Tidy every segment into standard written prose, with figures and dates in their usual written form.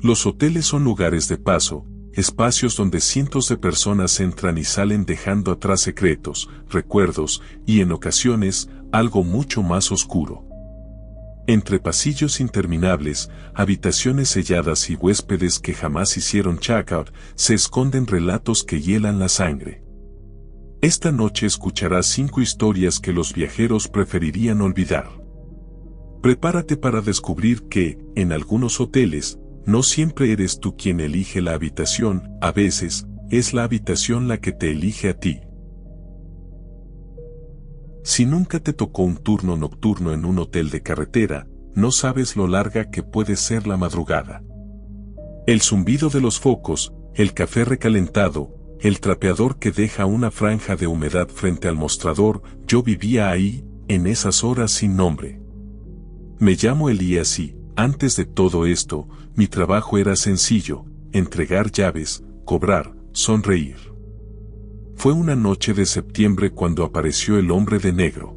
Los hoteles son lugares de paso, espacios donde cientos de personas entran y salen dejando atrás secretos, recuerdos y en ocasiones, algo mucho más oscuro. Entre pasillos interminables, habitaciones selladas y huéspedes que jamás hicieron check-out, se esconden relatos que hielan la sangre. Esta noche escucharás 5 historias que los viajeros preferirían olvidar. Prepárate para descubrir que, en algunos hoteles, no siempre eres tú quien elige la habitación, a veces, es la habitación la que te elige a ti. Si nunca te tocó un turno nocturno en un hotel de carretera, no sabes lo larga que puede ser la madrugada. El zumbido de los focos, el café recalentado, el trapeador que deja una franja de humedad frente al mostrador, yo vivía ahí, en esas horas sin nombre. Me llamo Elías y, antes de todo esto, mi trabajo era sencillo, entregar llaves, cobrar, sonreír. Fue una noche de septiembre cuando apareció el hombre de negro.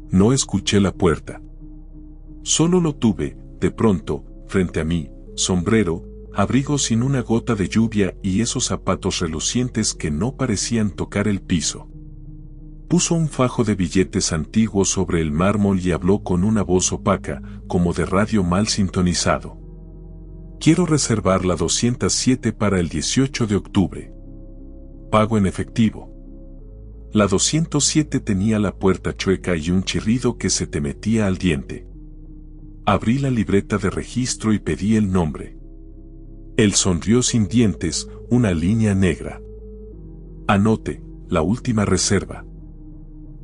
No escuché la puerta. Solo lo tuve, de pronto, frente a mí, sombrero, abrigo sin una gota de lluvia y esos zapatos relucientes que no parecían tocar el piso. Puso un fajo de billetes antiguos sobre el mármol y habló con una voz opaca, como de radio mal sintonizado. Quiero reservar la 207 para el 18 de octubre. Pago en efectivo. La 207 tenía la puerta chueca y un chirrido que se te metía al diente. Abrí la libreta de registro y pedí el nombre. Él sonrió sin dientes, una línea negra. Anote, la última reserva.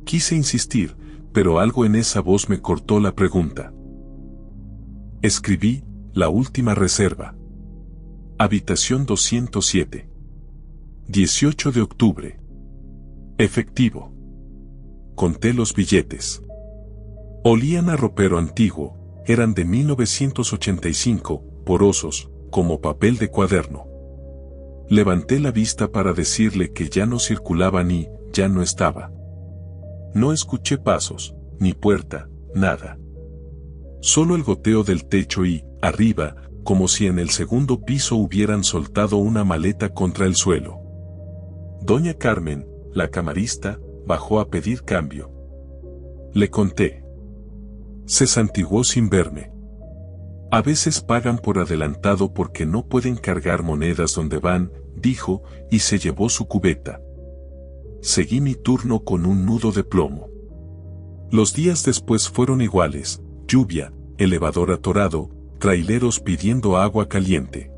Quise insistir, pero algo en esa voz me cortó la pregunta. Escribí, la última reserva. Habitación 207. 18 de octubre. Efectivo. Conté los billetes. Olían a ropero antiguo, eran de 1985, porosos, como papel de cuaderno. Levanté la vista para decirle que ya no circulaban y, ya no estaba. No escuché pasos, ni puerta, nada. Solo el goteo del techo y, arriba, como si en el segundo piso hubieran soltado una maleta contra el suelo. Doña Carmen, la camarista, bajó a pedir cambio. Le conté. Se santiguó sin verme. A veces pagan por adelantado porque no pueden cargar monedas donde van, dijo, y se llevó su cubeta. Seguí mi turno con un nudo de plomo. Los días después fueron iguales, lluvia, elevador atorado, traileros pidiendo agua caliente.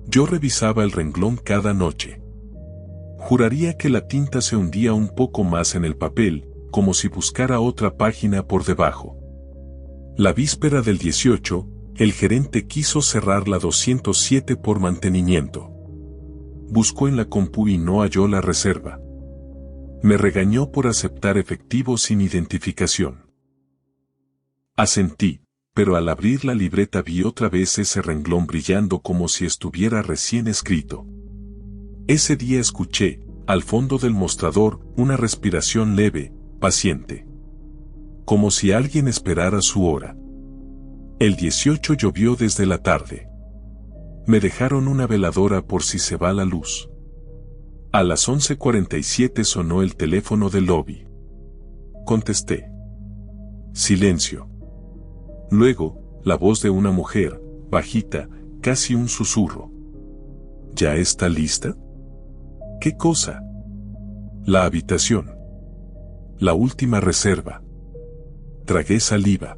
Yo revisaba el renglón cada noche. Juraría que la tinta se hundía un poco más en el papel, como si buscara otra página por debajo. La víspera del 18, el gerente quiso cerrar la 207 por mantenimiento. Buscó en la compu y no halló la reserva. Me regañó por aceptar efectivo sin identificación. Asentí, pero al abrir la libreta vi otra vez ese renglón brillando como si estuviera recién escrito. Ese día escuché, al fondo del mostrador, una respiración leve, paciente. Como si alguien esperara su hora. El 18 llovió desde la tarde. Me dejaron una veladora por si se va la luz. A las 11:47 sonó el teléfono del lobby. Contesté. Silencio. Luego, la voz de una mujer, bajita, casi un susurro. ¿Ya está lista? ¿Qué cosa? La habitación. La última reserva. Tragué saliva.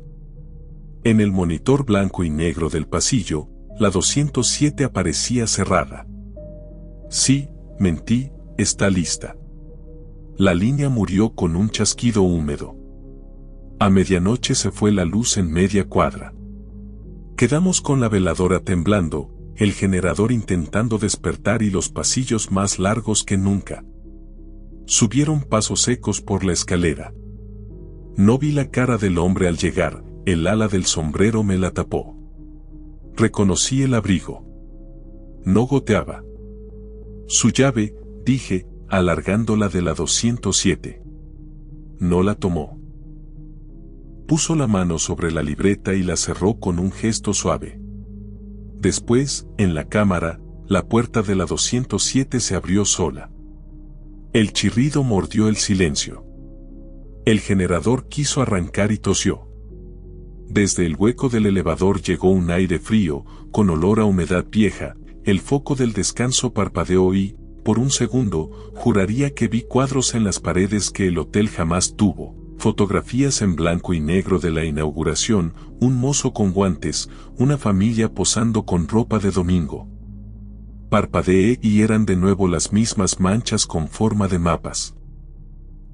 En el monitor blanco y negro del pasillo, la 207 aparecía cerrada. Sí, mentí, está lista. La línea murió con un chasquido húmedo. A medianoche se fue la luz en media cuadra. Quedamos con la veladora temblando, el generador intentando despertar y los pasillos más largos que nunca. Subieron pasos secos por la escalera. No vi la cara del hombre al llegar, el ala del sombrero me la tapó. Reconocí el abrigo. No goteaba. Su llave, dije, alargándola de la 207. No la tomó. Puso la mano sobre la libreta y la cerró con un gesto suave. Después, en la cámara, la puerta de la 207 se abrió sola. El chirrido mordió el silencio. El generador quiso arrancar y tosió. Desde el hueco del elevador llegó un aire frío, con olor a humedad vieja. El foco del descanso parpadeó y, por un segundo, juraría que vi cuadros en las paredes que el hotel jamás tuvo. Fotografías en blanco y negro de la inauguración, un mozo con guantes, una familia posando con ropa de domingo. Parpadeé y eran de nuevo las mismas manchas con forma de mapas.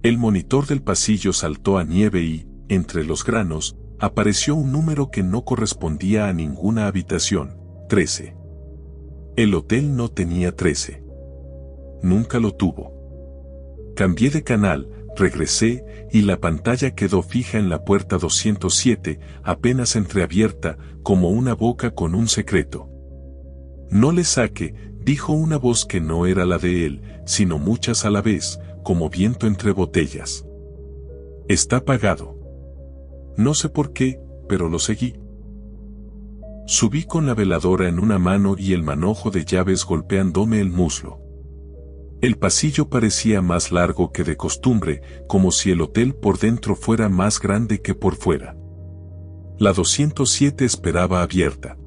El monitor del pasillo saltó a nieve y, entre los granos, apareció un número que no correspondía a ninguna habitación, 13. El hotel no tenía 13. Nunca lo tuvo. Cambié de canal, regresé, y la pantalla quedó fija en la puerta 207, apenas entreabierta, como una boca con un secreto. No le saque, dijo una voz que no era la de él, sino muchas a la vez, como viento entre botellas. Está apagado. No sé por qué, pero lo seguí. Subí con la veladora en una mano y el manojo de llaves golpeándome el muslo. El pasillo parecía más largo que de costumbre, como si el hotel por dentro fuera más grande que por fuera. La 207 esperaba abierta.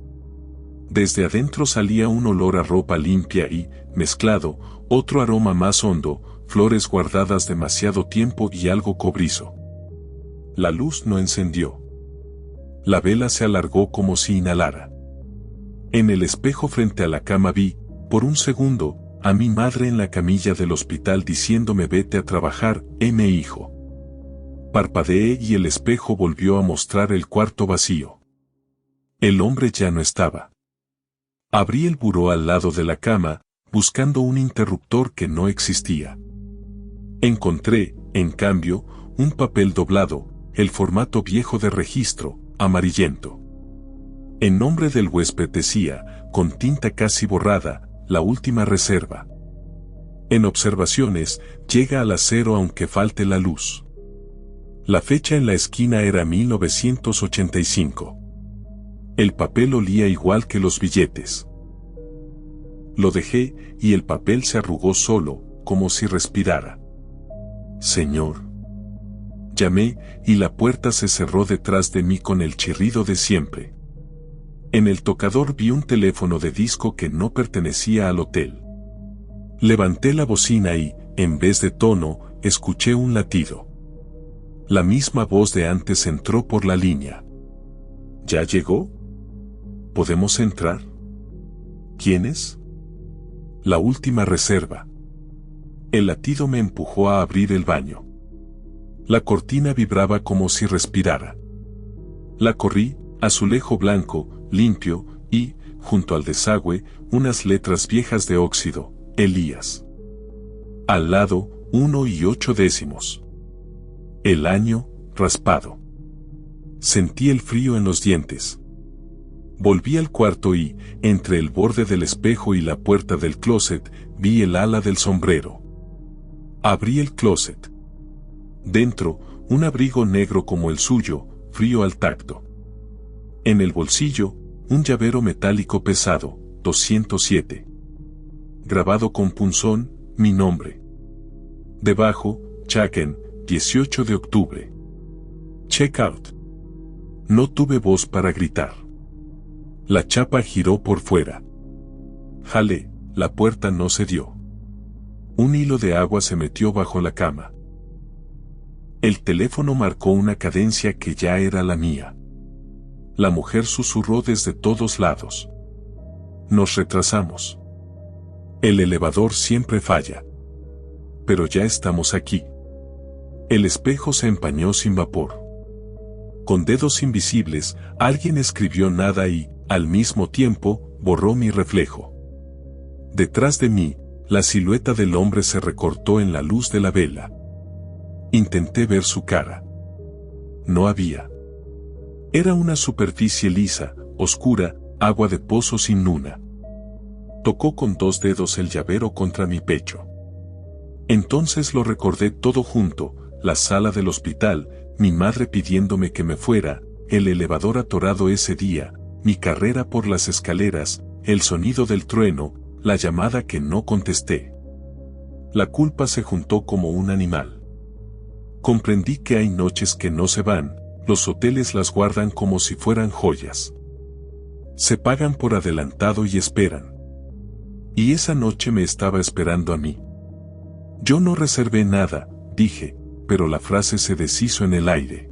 Desde adentro salía un olor a ropa limpia y, mezclado, otro aroma más hondo, flores guardadas demasiado tiempo y algo cobrizo. La luz no encendió. La vela se alargó como si inhalara. En el espejo frente a la cama vi, por un segundo, a mi madre en la camilla del hospital diciéndome vete a trabajar, hijo. Parpadeé y el espejo volvió a mostrar el cuarto vacío. El hombre ya no estaba. Abrí el buró al lado de la cama, buscando un interruptor que no existía. Encontré, en cambio, un papel doblado, el formato viejo de registro, amarillento. En nombre del huésped decía, con tinta casi borrada, la última reserva. En observaciones, llega a las 0 aunque falte la luz. La fecha en la esquina era 1985. El papel olía igual que los billetes. Lo dejé, y el papel se arrugó solo, como si respirara. Señor. Llamé, y la puerta se cerró detrás de mí con el chirrido de siempre. En el tocador vi un teléfono de disco que no pertenecía al hotel. Levanté la bocina y, en vez de tono, escuché un latido. La misma voz de antes entró por la línea. ¿Ya llegó? ¿Podemos entrar? ¿Quién es? La última reserva. El latido me empujó a abrir el baño. La cortina vibraba como si respirara. La corrí, azulejo blanco, limpio, y, junto al desagüe, unas letras viejas de óxido, Elías. Al lado, 1 y 8 décimos. El año, raspado. Sentí el frío en los dientes. Volví al cuarto y, entre el borde del espejo y la puerta del closet, vi el ala del sombrero. Abrí el closet. Dentro, un abrigo negro como el suyo, frío al tacto. En el bolsillo, un llavero metálico pesado, 207. Grabado con punzón, mi nombre. Debajo, Chaken, 18 de octubre. Check out. No tuve voz para gritar. La chapa giró por fuera. Jalé, la puerta no cedió. Un hilo de agua se metió bajo la cama. El teléfono marcó una cadencia que ya era la mía. La mujer susurró desde todos lados. Nos retrasamos. El elevador siempre falla. Pero ya estamos aquí. El espejo se empañó sin vapor. Con dedos invisibles, alguien escribió nada y, al mismo tiempo, borró mi reflejo. Detrás de mí, la silueta del hombre se recortó en la luz de la vela. Intenté ver su cara. No había. Era una superficie lisa, oscura, agua de pozo sin luna. Tocó con 2 dedos el llavero contra mi pecho. Entonces lo recordé todo junto, la sala del hospital, mi madre pidiéndome que me fuera, el elevador atorado ese día, mi carrera por las escaleras, el sonido del trueno, la llamada que no contesté. La culpa se juntó como un animal. Comprendí que hay noches que no se van, los hoteles las guardan como si fueran joyas. Se pagan por adelantado y esperan. Y esa noche me estaba esperando a mí. Yo no reservé nada, dije, pero la frase se deshizo en el aire.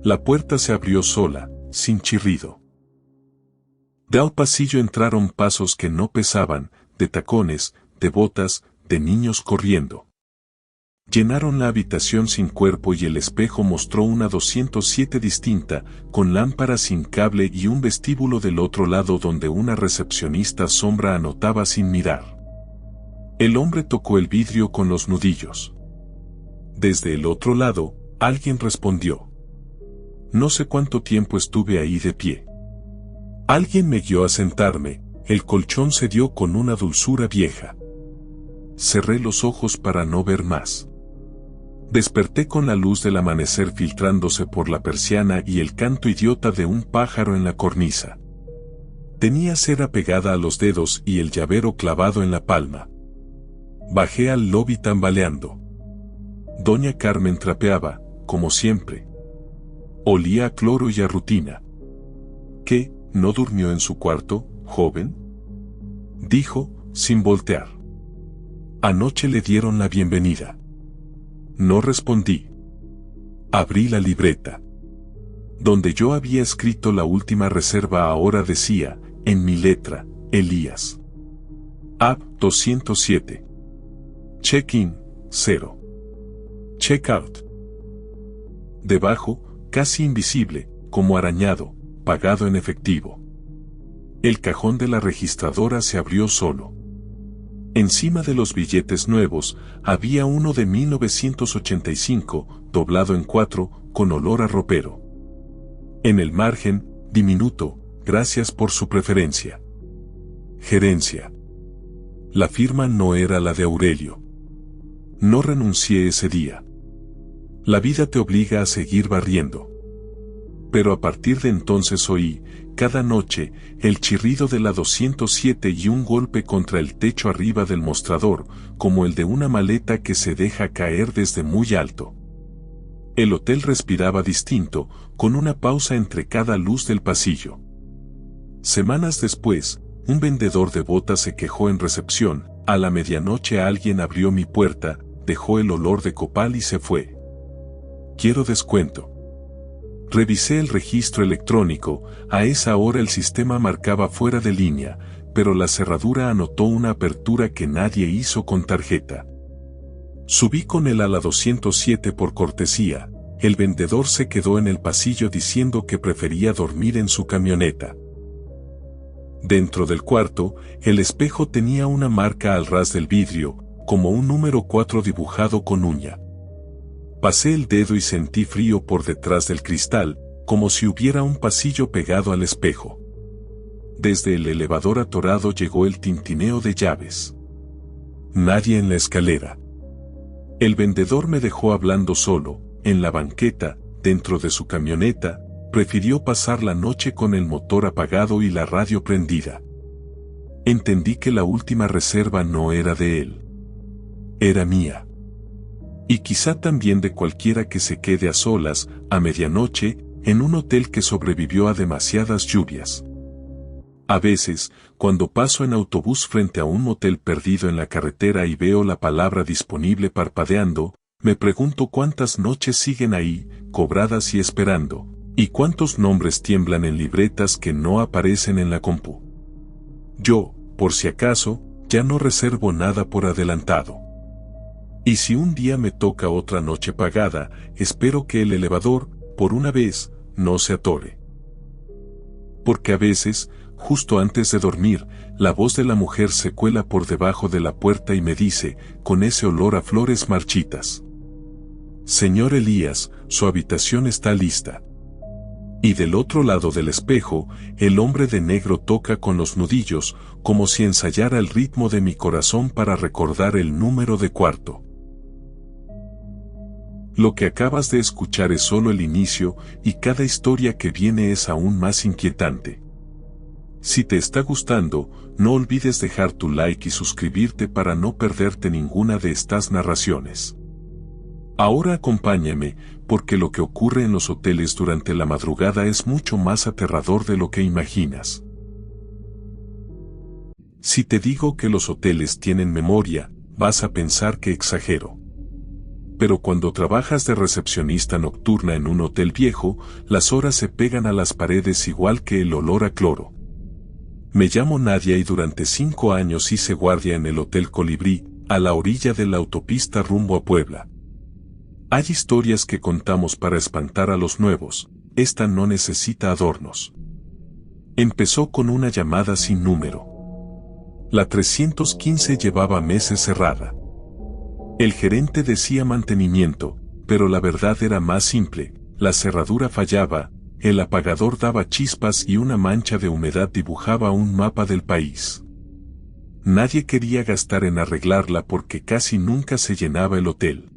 La puerta se abrió sola, sin chirrido. Del pasillo entraron pasos que no pesaban, de tacones, de botas, de niños corriendo. Llenaron la habitación sin cuerpo y el espejo mostró una 207 distinta, con lámpara sin cable y un vestíbulo del otro lado donde una recepcionista sombra anotaba sin mirar. El hombre tocó el vidrio con los nudillos. Desde el otro lado, alguien respondió. No sé cuánto tiempo estuve ahí de pie. Alguien me guió a sentarme, el colchón cedió con una dulzura vieja. Cerré los ojos para no ver más. Desperté con la luz del amanecer filtrándose por la persiana y el canto idiota de un pájaro en la cornisa. Tenía cera pegada a los dedos y el llavero clavado en la palma. Bajé al lobby tambaleando. Doña Carmen trapeaba, como siempre. Olía a cloro y a rutina. ¿Qué, no durmió en su cuarto, joven?, dijo, sin voltear. Anoche le dieron la bienvenida. No respondí. Abrí la libreta. Donde yo había escrito la última reserva ahora decía, en mi letra, Elías. AB 207. Check-in, 0. Check-out. Debajo, casi invisible, como arañado, pagado en efectivo. El cajón de la registradora se abrió solo. Encima de los billetes nuevos, había uno de 1985, doblado en 4, con olor a ropero. En el margen, diminuto, gracias por su preferencia. Gerencia. La firma no era la de Aurelio. No renuncié ese día. La vida te obliga a seguir barriendo. Pero a partir de entonces oí, cada noche, el chirrido de la 207 y un golpe contra el techo arriba del mostrador, como el de una maleta que se deja caer desde muy alto. El hotel respiraba distinto, con una pausa entre cada luz del pasillo. Semanas después, un vendedor de botas se quejó en recepción. A la medianoche alguien abrió mi puerta, dejó el olor de copal y se fue. Quiero descuento. Revisé el registro electrónico, a esa hora el sistema marcaba fuera de línea, pero la cerradura anotó una apertura que nadie hizo con tarjeta. Subí con él a la 207 por cortesía, el vendedor se quedó en el pasillo diciendo que prefería dormir en su camioneta. Dentro del cuarto, el espejo tenía una marca al ras del vidrio, como un número 4 dibujado con uña. Pasé el dedo y sentí frío por detrás del cristal, como si hubiera un pasillo pegado al espejo. Desde el elevador atorado llegó el tintineo de llaves. Nadie en la escalera. El vendedor me dejó hablando solo, en la banqueta, dentro de su camioneta, prefirió pasar la noche con el motor apagado y la radio prendida. Entendí que la última reserva no era de él. Era mía. Y quizá también de cualquiera que se quede a solas, a medianoche, en un hotel que sobrevivió a demasiadas lluvias. A veces, cuando paso en autobús frente a un motel perdido en la carretera y veo la palabra disponible parpadeando, me pregunto cuántas noches siguen ahí, cobradas y esperando, y cuántos nombres tiemblan en libretas que no aparecen en la compu. Yo, por si acaso, ya no reservo nada por adelantado. Y si un día me toca otra noche pagada, espero que el elevador, por una vez, no se atore. Porque a veces, justo antes de dormir, la voz de la mujer se cuela por debajo de la puerta y me dice, con ese olor a flores marchitas: Señor Elías, su habitación está lista. Y del otro lado del espejo, el hombre de negro toca con los nudillos, como si ensayara el ritmo de mi corazón para recordar el número de cuarto. Lo que acabas de escuchar es solo el inicio, y cada historia que viene es aún más inquietante. Si te está gustando, no olvides dejar tu like y suscribirte para no perderte ninguna de estas narraciones. Ahora acompáñame, porque lo que ocurre en los hoteles durante la madrugada es mucho más aterrador de lo que imaginas. Si te digo que los hoteles tienen memoria, vas a pensar que exagero. Pero cuando trabajas de recepcionista nocturna en un hotel viejo, las horas se pegan a las paredes igual que el olor a cloro. Me llamo Nadia y durante 5 años hice guardia en el Hotel Colibrí, a la orilla de la autopista rumbo a Puebla. Hay historias que contamos para espantar a los nuevos, esta no necesita adornos. Empezó con una llamada sin número. La 315 llevaba meses cerrada. El gerente decía mantenimiento, pero la verdad era más simple, la cerradura fallaba, el apagador daba chispas y una mancha de humedad dibujaba un mapa del país. Nadie quería gastar en arreglarla porque casi nunca se llenaba el hotel.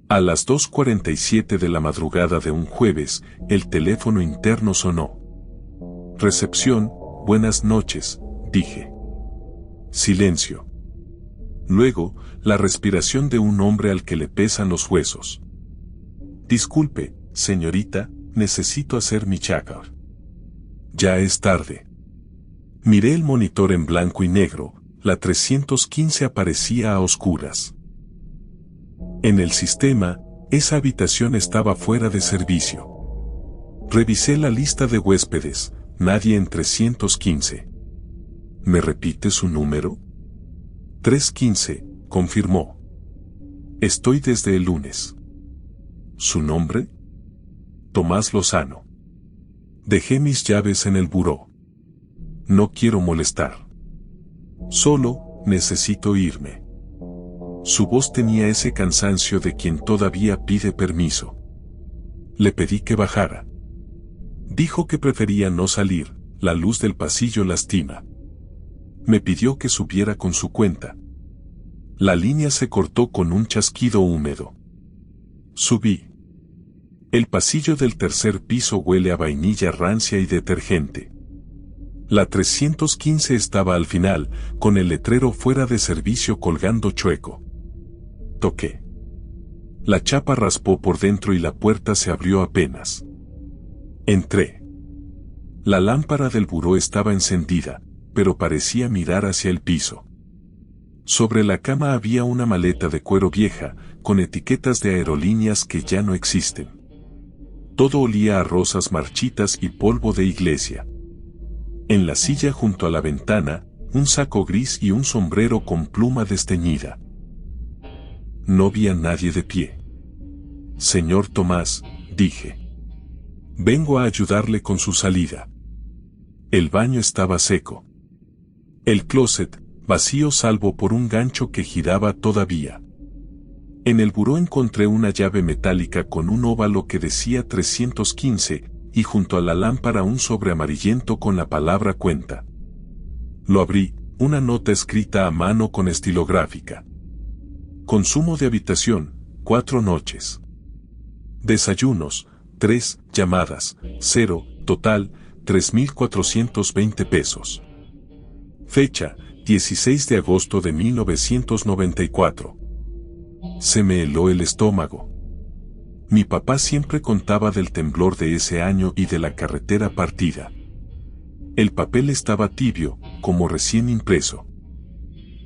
A las 2:47 de la madrugada de un jueves, el teléfono interno sonó. Recepción, buenas noches, dije. Silencio. Luego, la respiración de un hombre al que le pesan los huesos. Disculpe, señorita, necesito hacer mi check-out. Ya es tarde. Miré el monitor en blanco y negro, la 315 aparecía a oscuras. En el sistema, esa habitación estaba fuera de servicio. Revisé la lista de huéspedes, nadie en 315. ¿Me repite su número? 315, confirmó. Estoy desde el lunes. ¿Su nombre? Tomás Lozano. Dejé mis llaves en el buró. No quiero molestar. Solo, necesito irme. Su voz tenía ese cansancio de quien todavía pide permiso. Le pedí que bajara. Dijo que prefería no salir, la luz del pasillo lastima. Me pidió que subiera con su cuenta. La línea se cortó con un chasquido húmedo. Subí. El pasillo del tercer piso huele a vainilla rancia y detergente. La 315 estaba al final, con el letrero fuera de servicio colgando chueco. Toqué. La chapa raspó por dentro y la puerta se abrió apenas. Entré. La lámpara del buró estaba encendida, pero parecía mirar hacia el piso. Sobre la cama había una maleta de cuero vieja, con etiquetas de aerolíneas que ya no existen. Todo olía a rosas marchitas y polvo de iglesia. En la silla junto a la ventana, un saco gris y un sombrero con pluma desteñida. No vi a nadie de pie. Señor Tomás, dije. Vengo a ayudarle con su salida. El baño estaba seco. El closet, vacío salvo por un gancho que giraba todavía. En el buró encontré una llave metálica con un óvalo que decía 315, y junto a la lámpara un sobre amarillento con la palabra cuenta. Lo abrí, una nota escrita a mano con estilográfica. Consumo de habitación, 4 noches. Desayunos, 3, llamadas, 0, total, 3.420 pesos. Fecha, 16 de agosto de 1994. Se me heló el estómago. Mi papá siempre contaba del temblor de ese año y de la carretera partida. El papel estaba tibio, como recién impreso.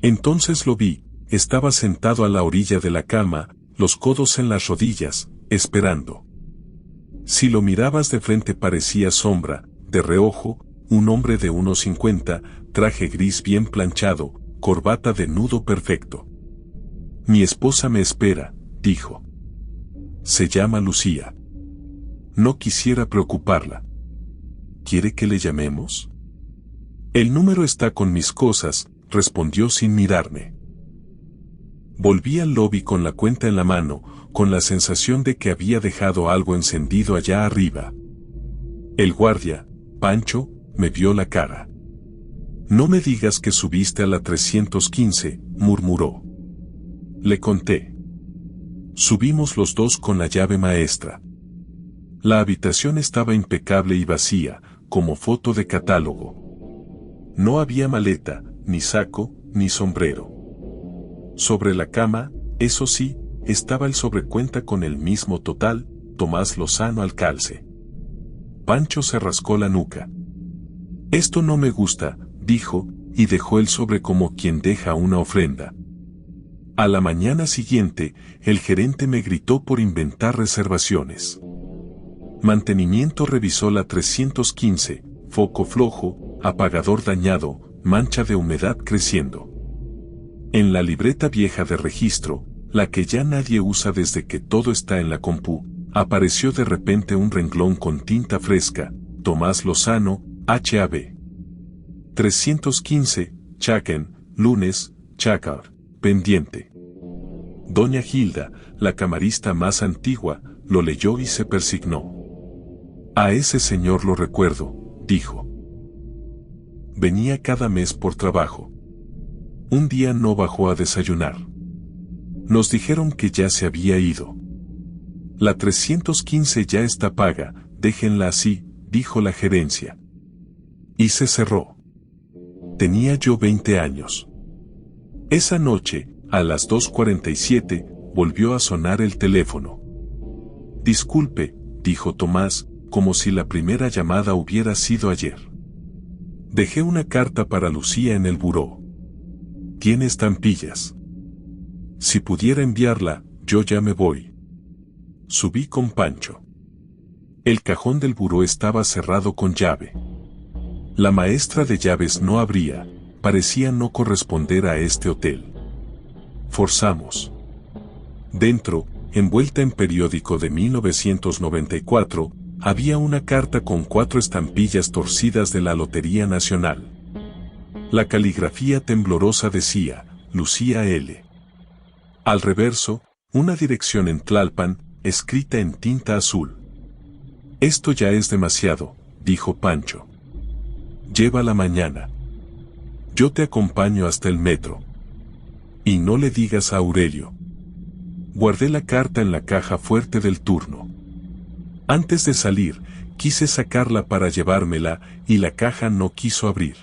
Entonces lo vi, estaba sentado a la orilla de la cama, los codos en las rodillas, esperando. Si lo mirabas de frente parecía sombra, de reojo, un hombre de 1,50, traje gris bien planchado, corbata de nudo perfecto. Mi esposa me espera, dijo. Se llama Lucía. No quisiera preocuparla. ¿Quiere que le llamemos? El número está con mis cosas, respondió sin mirarme. Volví al lobby con la cuenta en la mano, con la sensación de que había dejado algo encendido allá arriba. El guardia, Pancho, me vio la cara. No me digas que subiste a la 315, murmuró. Le conté. Subimos los dos con la llave maestra. La habitación estaba impecable y vacía, como foto de catálogo. No había maleta, ni saco, ni sombrero. Sobre la cama, eso sí, estaba el sobrecuenta con el mismo total, Tomás Lozano al calce. Pancho se rascó la nuca. Esto no me gusta, dijo, y dejó el sobre como quien deja una ofrenda. A la mañana siguiente, el gerente me gritó por inventar reservaciones. Mantenimiento revisó la 315, foco flojo, apagador dañado, mancha de humedad creciendo. En la libreta vieja de registro, la que ya nadie usa desde que todo está en la compu, apareció de repente un renglón con tinta fresca, Tomás Lozano, HAB. 315, Chaken, lunes, Chacar, pendiente. Doña Hilda, la camarista más antigua, lo leyó y se persignó. A ese señor lo recuerdo, dijo. Venía cada mes por trabajo. Un día no bajó a desayunar. Nos dijeron que ya se había ido. La 315 ya está paga, déjenla así, dijo la gerencia. Y se cerró. Tenía yo 20 años. Esa noche, a las 2:47, volvió a sonar el teléfono. Disculpe, dijo Tomás, como si la primera llamada hubiera sido ayer. Dejé una carta para Lucía en el buró. Tiene estampillas. Si pudiera enviarla, yo ya me voy. Subí con Pancho. El cajón del buró estaba cerrado con llave. La maestra de llaves no abría, parecía no corresponder a este hotel. Forzamos. Dentro, envuelta en periódico de 1994, había una carta con 4 estampillas torcidas de la Lotería Nacional. La caligrafía temblorosa decía, Lucía L. Al reverso, una dirección en Tlalpan, escrita en tinta azul. Esto ya es demasiado, dijo Pancho. Llévala mañana. Yo te acompaño hasta el metro. Y no le digas a Aurelio. Guardé la carta en la caja fuerte del turno. Antes de salir, quise sacarla para llevármela y la caja no quiso abrir.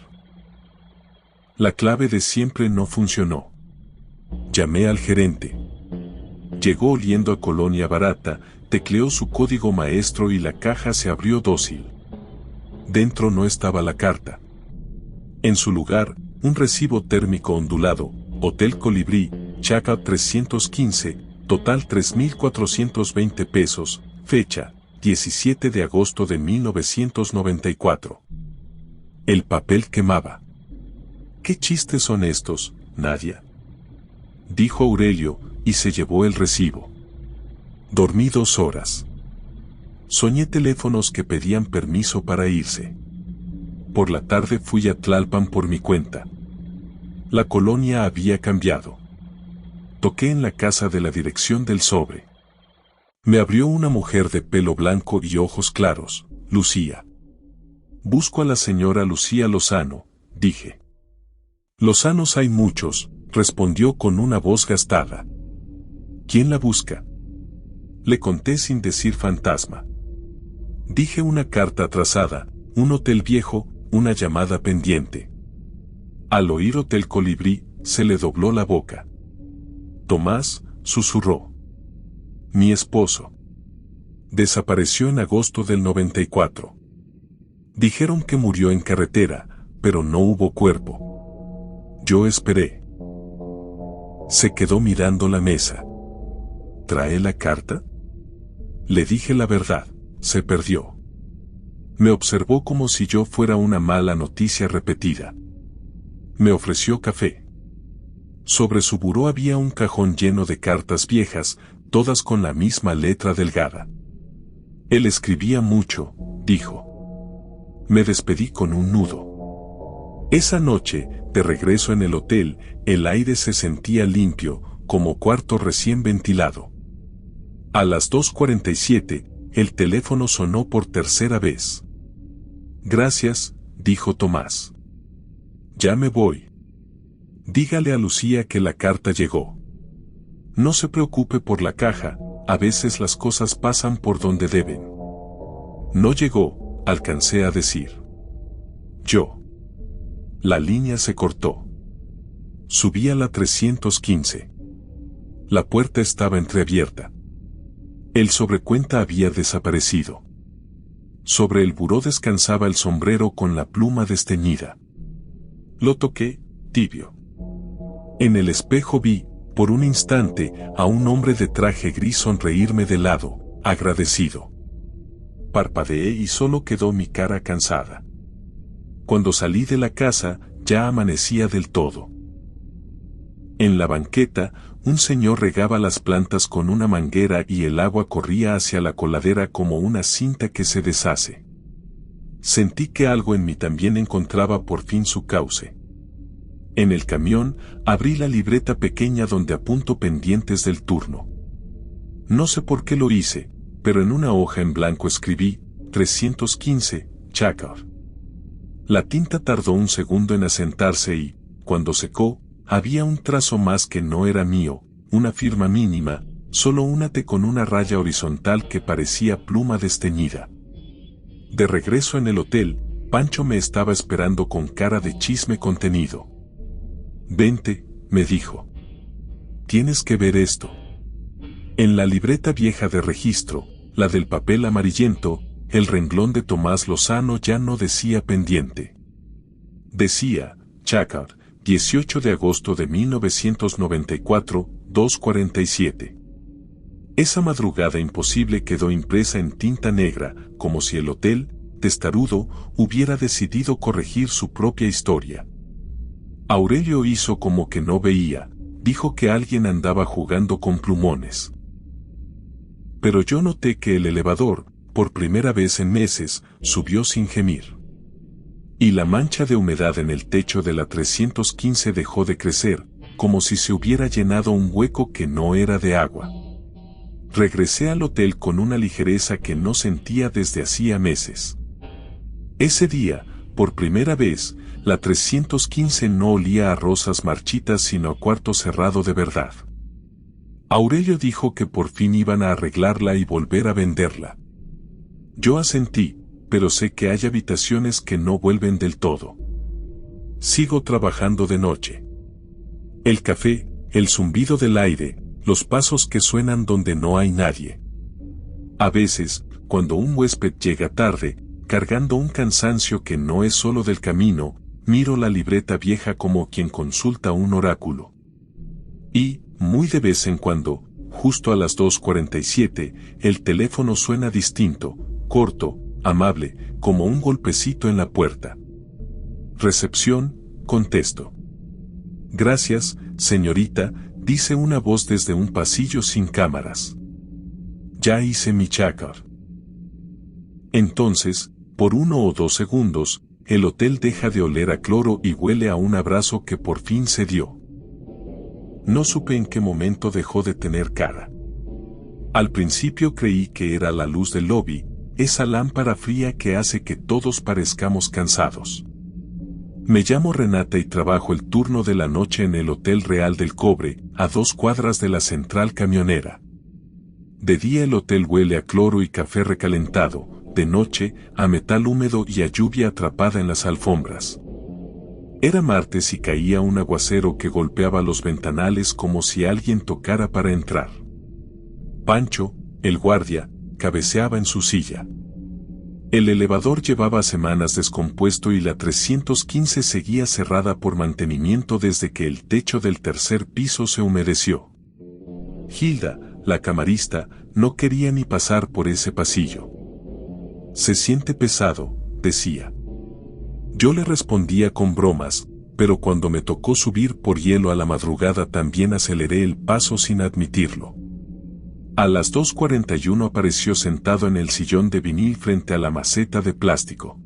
La clave de siempre no funcionó. Llamé al gerente. Llegó oliendo a colonia barata, tecleó su código maestro y la caja se abrió dócil. Dentro no estaba la carta. En su lugar, un recibo térmico ondulado, Hotel Colibrí, Chaca 315, total 3.420 pesos, fecha, 17 de agosto de 1994. El papel quemaba. ¿Qué chistes son estos, Nadia?, dijo Aurelio, y se llevó el recibo. Dormí 2 horas. Soñé teléfonos que pedían permiso para irse. Por la tarde fui a Tlalpan por mi cuenta. La colonia había cambiado. Toqué en la casa de la dirección del sobre. Me abrió una mujer de pelo blanco y ojos claros, Lucía. Busco a la señora Lucía Lozano, dije. Lozanos hay muchos, respondió con una voz gastada. ¿Quién la busca? Le conté sin decir fantasma. Dije una carta atrasada, un hotel viejo, una llamada pendiente. Al oír Hotel Colibrí, se le dobló la boca. Tomás, susurró. Mi esposo. Desapareció en agosto del 94. Dijeron que murió en carretera, pero no hubo cuerpo. Yo esperé. Se quedó mirando la mesa. ¿Trae la carta? Le dije la verdad, se perdió. Me observó como si yo fuera una mala noticia repetida. Me ofreció café. Sobre su buró había un cajón lleno de cartas viejas, todas con la misma letra delgada. Él escribía mucho, dijo. Me despedí con un nudo. Esa noche, de regreso en el hotel, el aire se sentía limpio, como cuarto recién ventilado. A las 2:47, el teléfono sonó por tercera vez. Gracias, dijo Tomás. Ya me voy. Dígale a Lucía que la carta llegó. No se preocupe por la caja, a veces las cosas pasan por donde deben. No llegó, alcancé a decir. Yo. La línea se cortó. Subí a la 315. La puerta estaba entreabierta. El sobrecuenta había desaparecido. Sobre el buró descansaba el sombrero con la pluma desteñida. Lo toqué, tibio. En el espejo vi, por un instante, a un hombre de traje gris sonreírme de lado, agradecido. Parpadeé y solo quedó mi cara cansada. Cuando salí de la casa, ya amanecía del todo. En la banqueta, un señor regaba las plantas con una manguera y el agua corría hacia la coladera como una cinta que se deshace. Sentí que algo en mí también encontraba por fin su cauce. En el camión, abrí la libreta pequeña donde apunto pendientes del turno. No sé por qué lo hice, pero en una hoja en blanco escribí, 315, Chacar. La tinta tardó un segundo en asentarse y, cuando secó, había un trazo más que no era mío, una firma mínima, solo una T con una raya horizontal que parecía pluma desteñida. De regreso en el hotel, Pancho me estaba esperando con cara de chisme contenido. «Vente», me dijo. «Tienes que ver esto». En la libreta vieja de registro, la del papel amarillento, el renglón de Tomás Lozano ya no decía pendiente. Decía, Chacar, 18 de agosto de 1994, 2:47. Esa madrugada imposible quedó impresa en tinta negra, como si el hotel, testarudo, hubiera decidido corregir su propia historia. Aurelio hizo como que no veía, dijo que alguien andaba jugando con plumones. Pero yo noté que el elevador, por primera vez en meses, subió sin gemir. Y la mancha de humedad en el techo de la 315 dejó de crecer, como si se hubiera llenado un hueco que no era de agua. Regresé al hotel con una ligereza que no sentía desde hacía meses. Ese día, por primera vez, la 315 no olía a rosas marchitas sino a cuarto cerrado de verdad. Aurelio dijo que por fin iban a arreglarla y volver a venderla. Yo asentí, pero sé que hay habitaciones que no vuelven del todo. Sigo trabajando de noche. El café, el zumbido del aire, los pasos que suenan donde no hay nadie. A veces, cuando un huésped llega tarde, cargando un cansancio que no es solo del camino, miro la libreta vieja como quien consulta un oráculo. Y, muy de vez en cuando, justo a las 2:47, el teléfono suena distinto, corto, amable, como un golpecito en la puerta. Recepción, contesto. Gracias, señorita, dice una voz desde un pasillo sin cámaras. Ya hice mi Chacar. Entonces, por 1 o 2 segundos, el hotel deja de oler a cloro y huele a un abrazo que por fin se dio. No supe en qué momento dejó de tener cara. Al principio creí que era la luz del lobby, esa lámpara fría que hace que todos parezcamos cansados. Me llamo Renata y trabajo el turno de la noche en el Hotel Real del Cobre, a 2 cuadras de la central camionera. De día el hotel huele a cloro y café recalentado, de noche, a metal húmedo y a lluvia atrapada en las alfombras. Era martes y caía un aguacero que golpeaba los ventanales como si alguien tocara para entrar. Pancho, el guardia, cabeceaba en su silla. El elevador llevaba semanas descompuesto y la 315 seguía cerrada por mantenimiento desde que el techo del tercer piso se humedeció. Hilda, la camarista, no quería ni pasar por ese pasillo. Se siente pesado, decía. Yo le respondía con bromas, pero cuando me tocó subir por hielo a la madrugada también aceleré el paso sin admitirlo. A las 2:41 apareció sentado en el sillón de vinil frente a la maceta de plástico.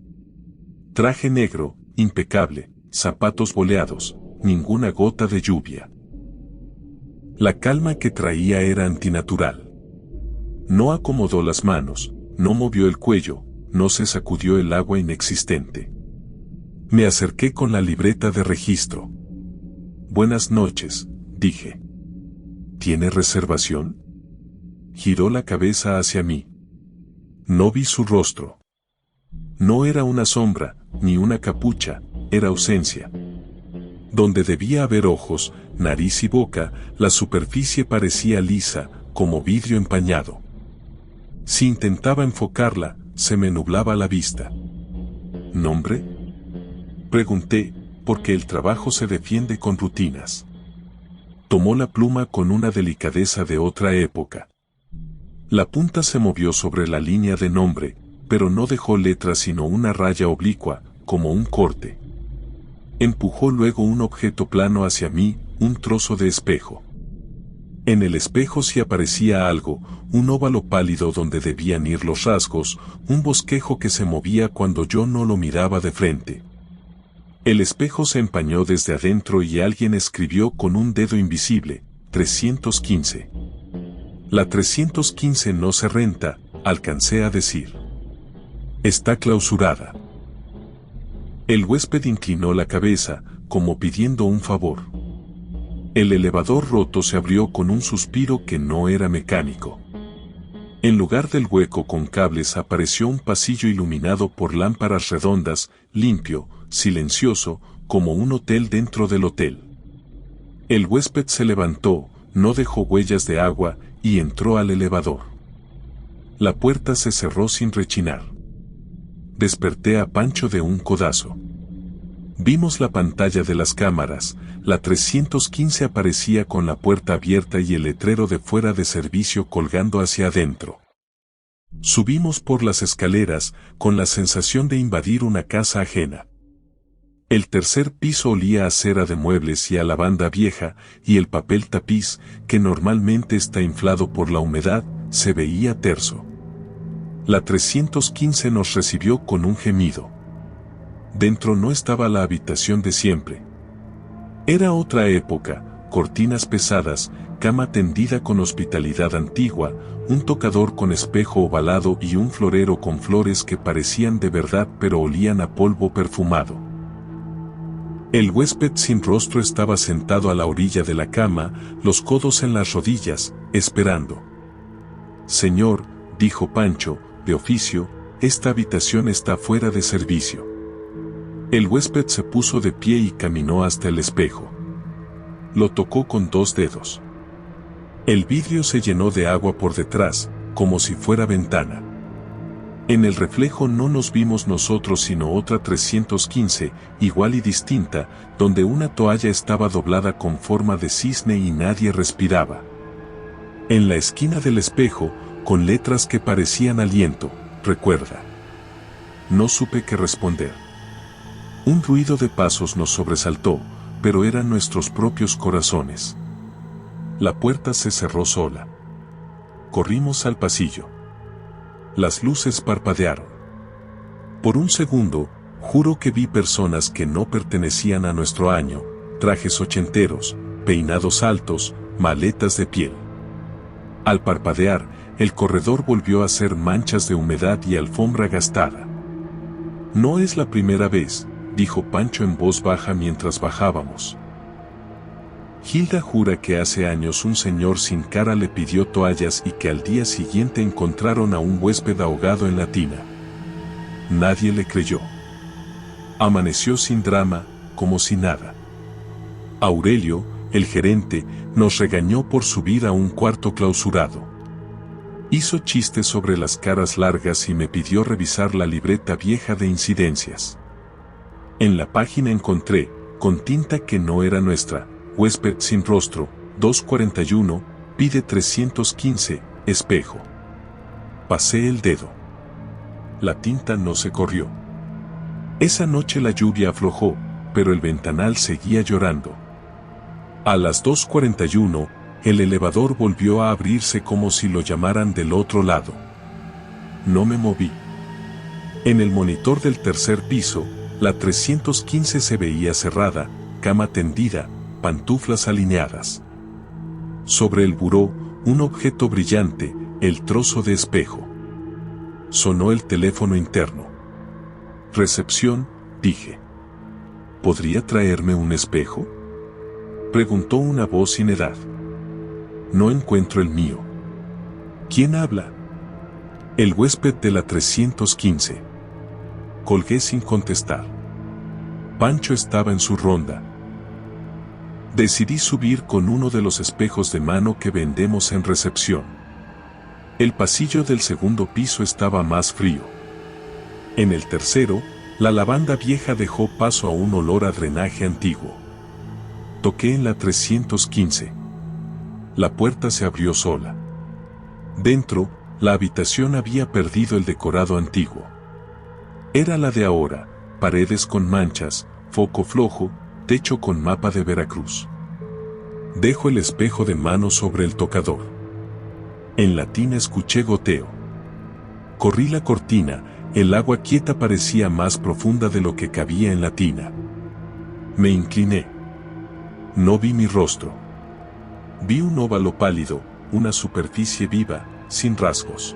Traje negro, impecable, zapatos boleados, ninguna gota de lluvia. La calma que traía era antinatural. No acomodó las manos, no movió el cuello, no se sacudió el agua inexistente. Me acerqué con la libreta de registro. Buenas noches, dije. ¿Tiene reservación? Giró la cabeza hacia mí. No vi su rostro. No era una sombra, ni una capucha, era ausencia. Donde debía haber ojos, nariz y boca, la superficie parecía lisa, como vidrio empañado. Si intentaba enfocarla, se me nublaba la vista. ¿Nombre? Pregunté, porque el trabajo se defiende con rutinas. Tomó la pluma con una delicadeza de otra época. La punta se movió sobre la línea de nombre, pero no dejó letra sino una raya oblicua, como un corte. Empujó luego un objeto plano hacia mí, un trozo de espejo. En el espejo sí aparecía algo, un óvalo pálido donde debían ir los rasgos, un bosquejo que se movía cuando yo no lo miraba de frente. El espejo se empañó desde adentro y alguien escribió con un dedo invisible, 315. La 315 no se renta, alcancé a decir. Está clausurada. El huésped inclinó la cabeza, como pidiendo un favor. El elevador roto se abrió con un suspiro que no era mecánico. En lugar del hueco con cables apareció un pasillo iluminado por lámparas redondas, limpio, silencioso, como un hotel dentro del hotel. El huésped se levantó, no dejó huellas de agua, y entró al elevador. La puerta se cerró sin rechinar. Desperté a Pancho de un codazo. Vimos la pantalla de las cámaras, la 315 aparecía con la puerta abierta y el letrero de fuera de servicio colgando hacia adentro. Subimos por las escaleras, con la sensación de invadir una casa ajena. El tercer piso olía a cera de muebles y a lavanda vieja, y el papel tapiz, que normalmente está inflado por la humedad, se veía terso. La 315 nos recibió con un gemido. Dentro no estaba la habitación de siempre. Era otra época, cortinas pesadas, cama tendida con hospitalidad antigua, un tocador con espejo ovalado y un florero con flores que parecían de verdad pero olían a polvo perfumado. El huésped sin rostro estaba sentado a la orilla de la cama, los codos en las rodillas, esperando. Señor, dijo Pancho, de oficio, esta habitación está fuera de servicio. El huésped se puso de pie y caminó hasta el espejo. Lo tocó con 2 dedos. El vidrio se llenó de agua por detrás, como si fuera ventana. En el reflejo no nos vimos nosotros sino otra 315, igual y distinta, donde una toalla estaba doblada con forma de cisne y nadie respiraba. En la esquina del espejo, con letras que parecían aliento, recuerda. No supe qué responder. Un ruido de pasos nos sobresaltó, pero eran nuestros propios corazones. La puerta se cerró sola. Corrimos al pasillo. Las luces parpadearon. Por un segundo, juro que vi personas que no pertenecían a nuestro año, trajes ochenteros, peinados altos, maletas de piel. Al parpadear, el corredor volvió a ser manchas de humedad y alfombra gastada. No es la primera vez, dijo Pancho en voz baja mientras bajábamos. Hilda jura que hace años un señor sin cara le pidió toallas y que al día siguiente encontraron a un huésped ahogado en la tina. Nadie le creyó. Amaneció sin drama, como si nada. Aurelio, el gerente, nos regañó por subir a un cuarto clausurado. Hizo chistes sobre las caras largas y me pidió revisar la libreta vieja de incidencias. En la página encontré, con tinta que no era nuestra, huésped sin rostro, 241, pide 315, espejo. Pasé el dedo. La tinta no se corrió. Esa noche la lluvia aflojó, pero el ventanal seguía llorando. A las 2:41, el elevador volvió a abrirse como si lo llamaran del otro lado. No me moví. En el monitor del tercer piso, la 315 se veía cerrada, cama tendida, pantuflas alineadas. Sobre el buró, un objeto brillante, el trozo de espejo. Sonó el teléfono interno. Recepción, dije. ¿Podría traerme un espejo? Preguntó una voz sin edad. No encuentro el mío. ¿Quién habla? El huésped de la 315. Colgué sin contestar. Pancho estaba en su ronda. Decidí subir con uno de los espejos de mano que vendemos en recepción. El pasillo del segundo piso estaba más frío. En el tercero, la lavanda vieja dejó paso a un olor a drenaje antiguo. Toqué en la 315. La puerta se abrió sola. Dentro, la habitación había perdido el decorado antiguo. Era la de ahora, paredes con manchas, foco flojo, techo con mapa de Veracruz. Dejo el espejo de mano sobre el tocador. En la tina escuché goteo. Corrí la cortina, el agua quieta parecía más profunda de lo que cabía en la tina. Me incliné. No vi mi rostro. Vi un óvalo pálido, una superficie viva, sin rasgos.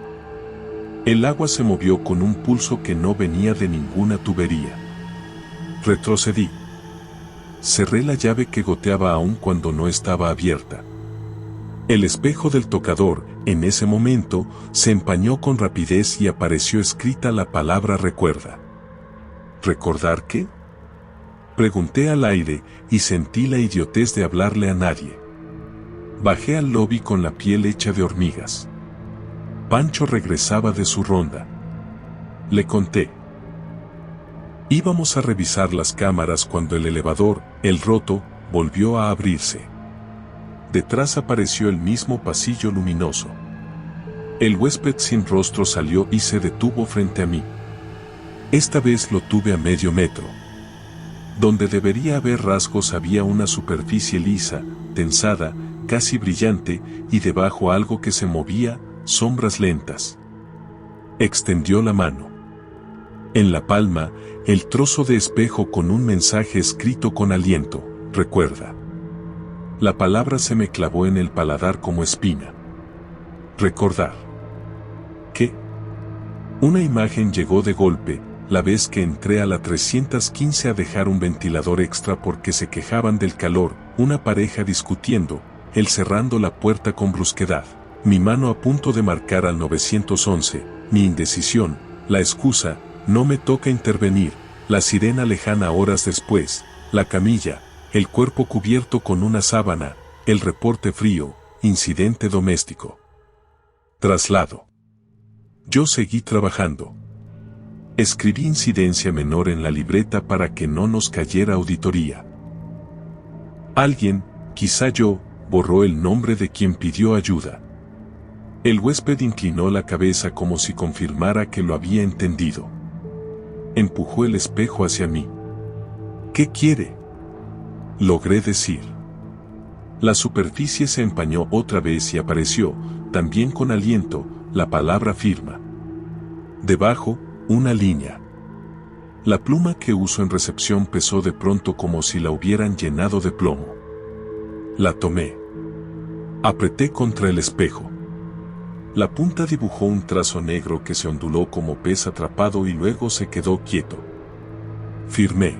El agua se movió con un pulso que no venía de ninguna tubería. Retrocedí. Cerré la llave que goteaba aún cuando no estaba abierta. El espejo del tocador, en ese momento, se empañó con rapidez y apareció escrita la palabra recuerda. ¿Recordar qué? Pregunté al aire y sentí la idiotez de hablarle a nadie. Bajé al lobby con la piel hecha de hormigas. Pancho regresaba de su ronda. Le conté. Íbamos a revisar las cámaras cuando el elevador, el roto, volvió a abrirse. Detrás apareció el mismo pasillo luminoso. El huésped sin rostro salió y se detuvo frente a mí. Esta vez lo tuve a medio metro. Donde debería haber rasgos había una superficie lisa, tensada, casi brillante, y debajo algo que se movía, sombras lentas. Extendió la mano. En la palma, el trozo de espejo con un mensaje escrito con aliento, recuerda. La palabra se me clavó en el paladar como espina. Recordar. ¿Qué? Una imagen llegó de golpe, la vez que entré a la 315 a dejar un ventilador extra porque se quejaban del calor, una pareja discutiendo, él cerrando la puerta con brusquedad, mi mano a punto de marcar al 911, mi indecisión, la excusa, no me toca intervenir, la sirena lejana horas después, la camilla, el cuerpo cubierto con una sábana, el reporte frío, incidente doméstico. Traslado. Yo seguí trabajando. Escribí incidencia menor en la libreta para que no nos cayera auditoría. Alguien, quizá yo, borró el nombre de quien pidió ayuda. El huésped inclinó la cabeza como si confirmara que lo había entendido. Empujó el espejo hacia mí. ¿Qué quiere? Logré decir. La superficie se empañó otra vez y apareció, también con aliento, la palabra firma. Debajo, una línea. La pluma que uso en recepción pesó de pronto como si la hubieran llenado de plomo. La tomé. Apreté contra el espejo. La punta dibujó un trazo negro que se onduló como pez atrapado y luego se quedó quieto. Firmé.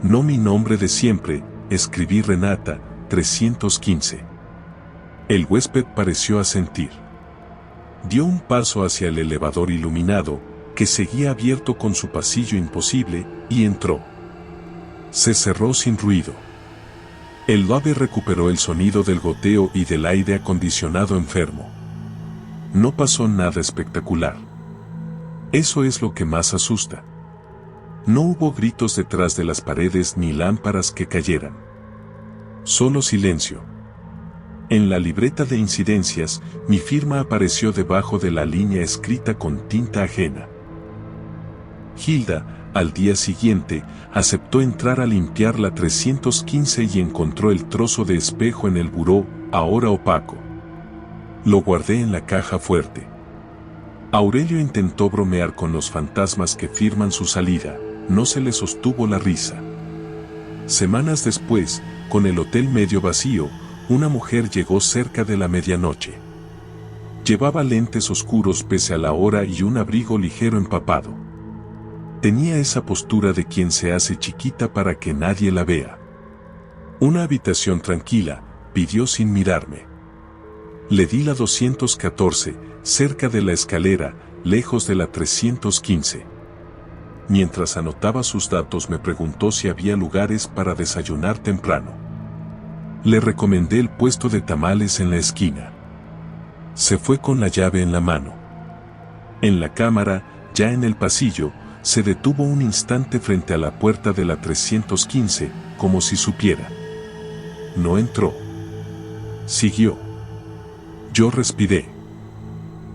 No mi nombre de siempre, escribí Renata, 315. El huésped pareció asentir. Dio un paso hacia el elevador iluminado, que seguía abierto con su pasillo imposible, y entró. Se cerró sin ruido. El lobby recuperó el sonido del goteo y del aire acondicionado enfermo. No pasó nada espectacular. Eso es lo que más asusta. No hubo gritos detrás de las paredes ni lámparas que cayeran. Solo silencio. En la libreta de incidencias, mi firma apareció debajo de la línea escrita con tinta ajena. Hilda, al día siguiente, aceptó entrar a limpiar la 315 y encontró el trozo de espejo en el buró, ahora opaco. Lo guardé en la caja fuerte. Aurelio intentó bromear con los fantasmas que firman su salida, no se le sostuvo la risa. Semanas después, con el hotel medio vacío, una mujer llegó cerca de la medianoche. Llevaba lentes oscuros pese a la hora y un abrigo ligero empapado. Tenía esa postura de quien se hace chiquita para que nadie la vea. Una habitación tranquila, pidió sin mirarme. Le di la 214, cerca de la escalera, lejos de la 315. Mientras anotaba sus datos me preguntó si había lugares para desayunar temprano. Le recomendé el puesto de tamales en la esquina. Se fue con la llave en la mano. En la cámara, ya en el pasillo, se detuvo un instante frente a la puerta de la 315, como si supiera. No entró. Siguió. Yo respiré.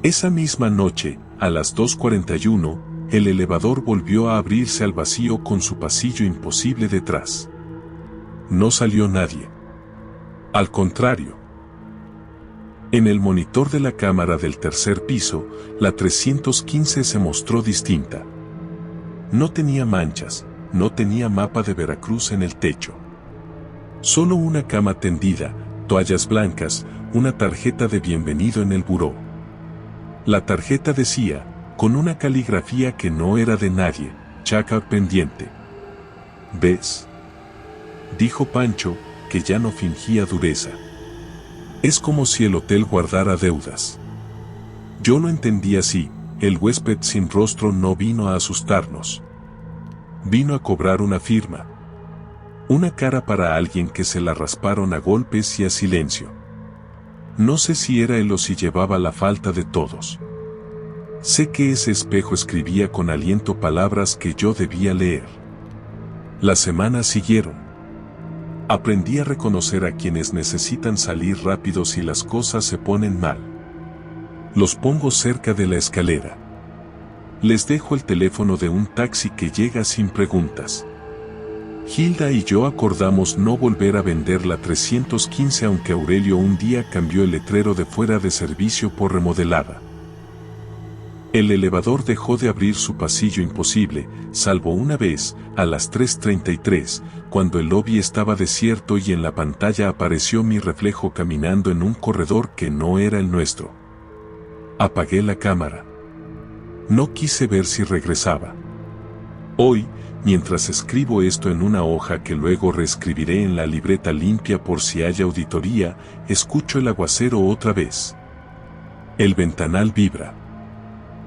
Esa misma noche, a las 2:41, el elevador volvió a abrirse al vacío con su pasillo imposible detrás. No salió nadie. Al contrario. En el monitor de la cámara del tercer piso, la 315 se mostró distinta. No tenía manchas, no tenía mapa de Veracruz en el techo. Solo una cama tendida, toallas blancas, una tarjeta de bienvenido en el buró. La tarjeta decía, con una caligrafía que no era de nadie, checkout pendiente. ¿Ves?, dijo Pancho, que ya no fingía dureza. Es como si el hotel guardara deudas. Yo lo entendí así, el huésped sin rostro no vino a asustarnos. Vino a cobrar una firma. Una cara para alguien que se la rasparon a golpes y a silencio. No sé si era él o si llevaba la falta de todos. Sé que ese espejo escribía con aliento palabras que yo debía leer. Las semanas siguieron. Aprendí a reconocer a quienes necesitan salir rápido si las cosas se ponen mal. Los pongo cerca de la escalera. Les dejo el teléfono de un taxi que llega sin preguntas. Hilda y yo acordamos no volver a vender la 315 aunque Aurelio un día cambió el letrero de fuera de servicio por remodelada. El elevador dejó de abrir su pasillo imposible, salvo una vez, a las 3:33, cuando el lobby estaba desierto y en la pantalla apareció mi reflejo caminando en un corredor que no era el nuestro. Apagué la cámara. No quise ver si regresaba. Hoy, mientras escribo esto en una hoja que luego reescribiré en la libreta limpia por si hay auditoría, escucho el aguacero otra vez. El ventanal vibra.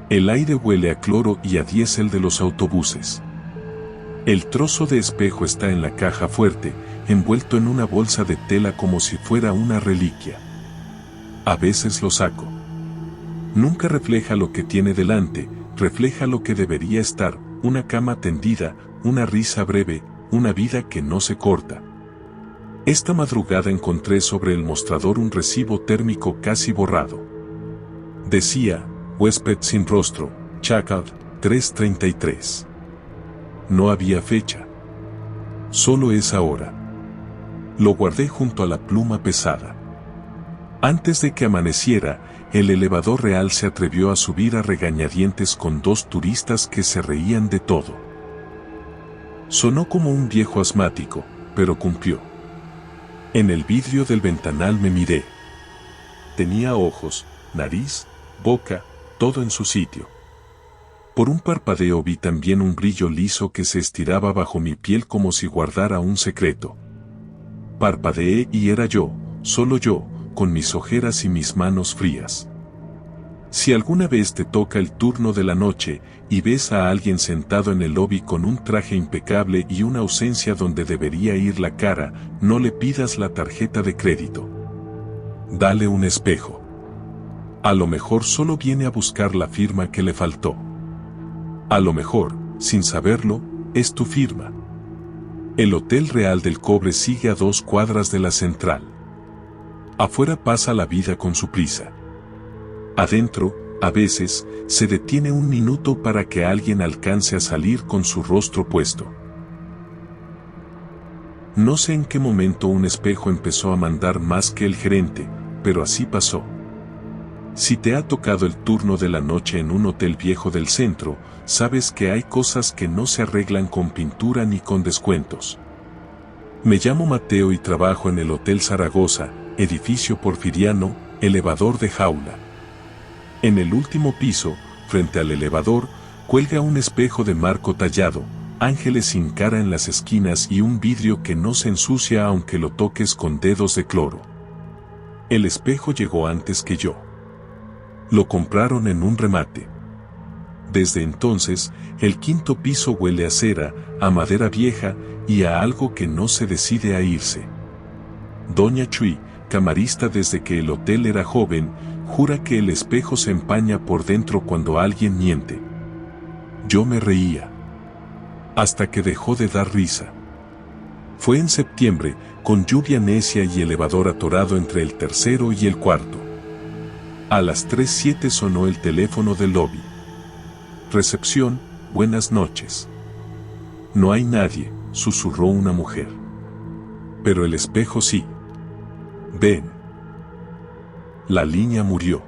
El aire huele a cloro y a diésel de los autobuses. El trozo de espejo está en la caja fuerte, envuelto en una bolsa de tela como si fuera una reliquia. A veces lo saco. Nunca refleja lo que tiene delante, refleja lo que debería estar, una cama tendida, una risa breve, una vida que no se corta. Esta madrugada encontré sobre el mostrador un recibo térmico casi borrado. Decía, huésped sin rostro, checkout, 3:33. No había fecha. Solo esa hora. Lo guardé junto a la pluma pesada. Antes de que amaneciera, el elevador real se atrevió a subir a regañadientes con dos turistas que se reían de todo. Sonó como un viejo asmático, pero cumplió. En el vidrio del ventanal me miré. Tenía ojos, nariz, boca, todo en su sitio. Por un parpadeo vi también un brillo liso que se estiraba bajo mi piel como si guardara un secreto. Parpadeé y era yo, solo yo, con mis ojeras y mis manos frías. Si alguna vez te toca el turno de la noche y ves a alguien sentado en el lobby con un traje impecable y una ausencia donde debería ir la cara, no le pidas la tarjeta de crédito. Dale un espejo. A lo mejor solo viene a buscar la firma que le faltó. A lo mejor, sin saberlo, es tu firma. El Hotel Real del Cobre sigue a 2 cuadras de la central. Afuera pasa la vida con su prisa. Adentro, a veces, se detiene un minuto para que alguien alcance a salir con su rostro puesto. No sé en qué momento un espejo empezó a mandar más que el gerente, pero así pasó. Si te ha tocado el turno de la noche en un hotel viejo del centro, sabes que hay cosas que no se arreglan con pintura ni con descuentos. Me llamo Mateo y trabajo en el Hotel Zaragoza, edificio porfiriano, elevador de jaula. En el último piso, frente al elevador, cuelga un espejo de marco tallado, ángeles sin cara en las esquinas y un vidrio que no se ensucia aunque lo toques con dedos de cloro. El espejo llegó antes que yo. Lo compraron en un remate. Desde entonces, el quinto piso huele a cera, a madera vieja y a algo que no se decide a irse. Doña Chui, camarista desde que el hotel era joven, jura que el espejo se empaña por dentro cuando alguien miente. Yo me reía. Hasta que dejó de dar risa. Fue en septiembre, con lluvia necia y elevador atorado entre el tercero y el cuarto. A las 3:07 sonó el teléfono del lobby. Recepción, buenas noches. No hay nadie, susurró una mujer. Pero el espejo sí. Ven. La línea murió.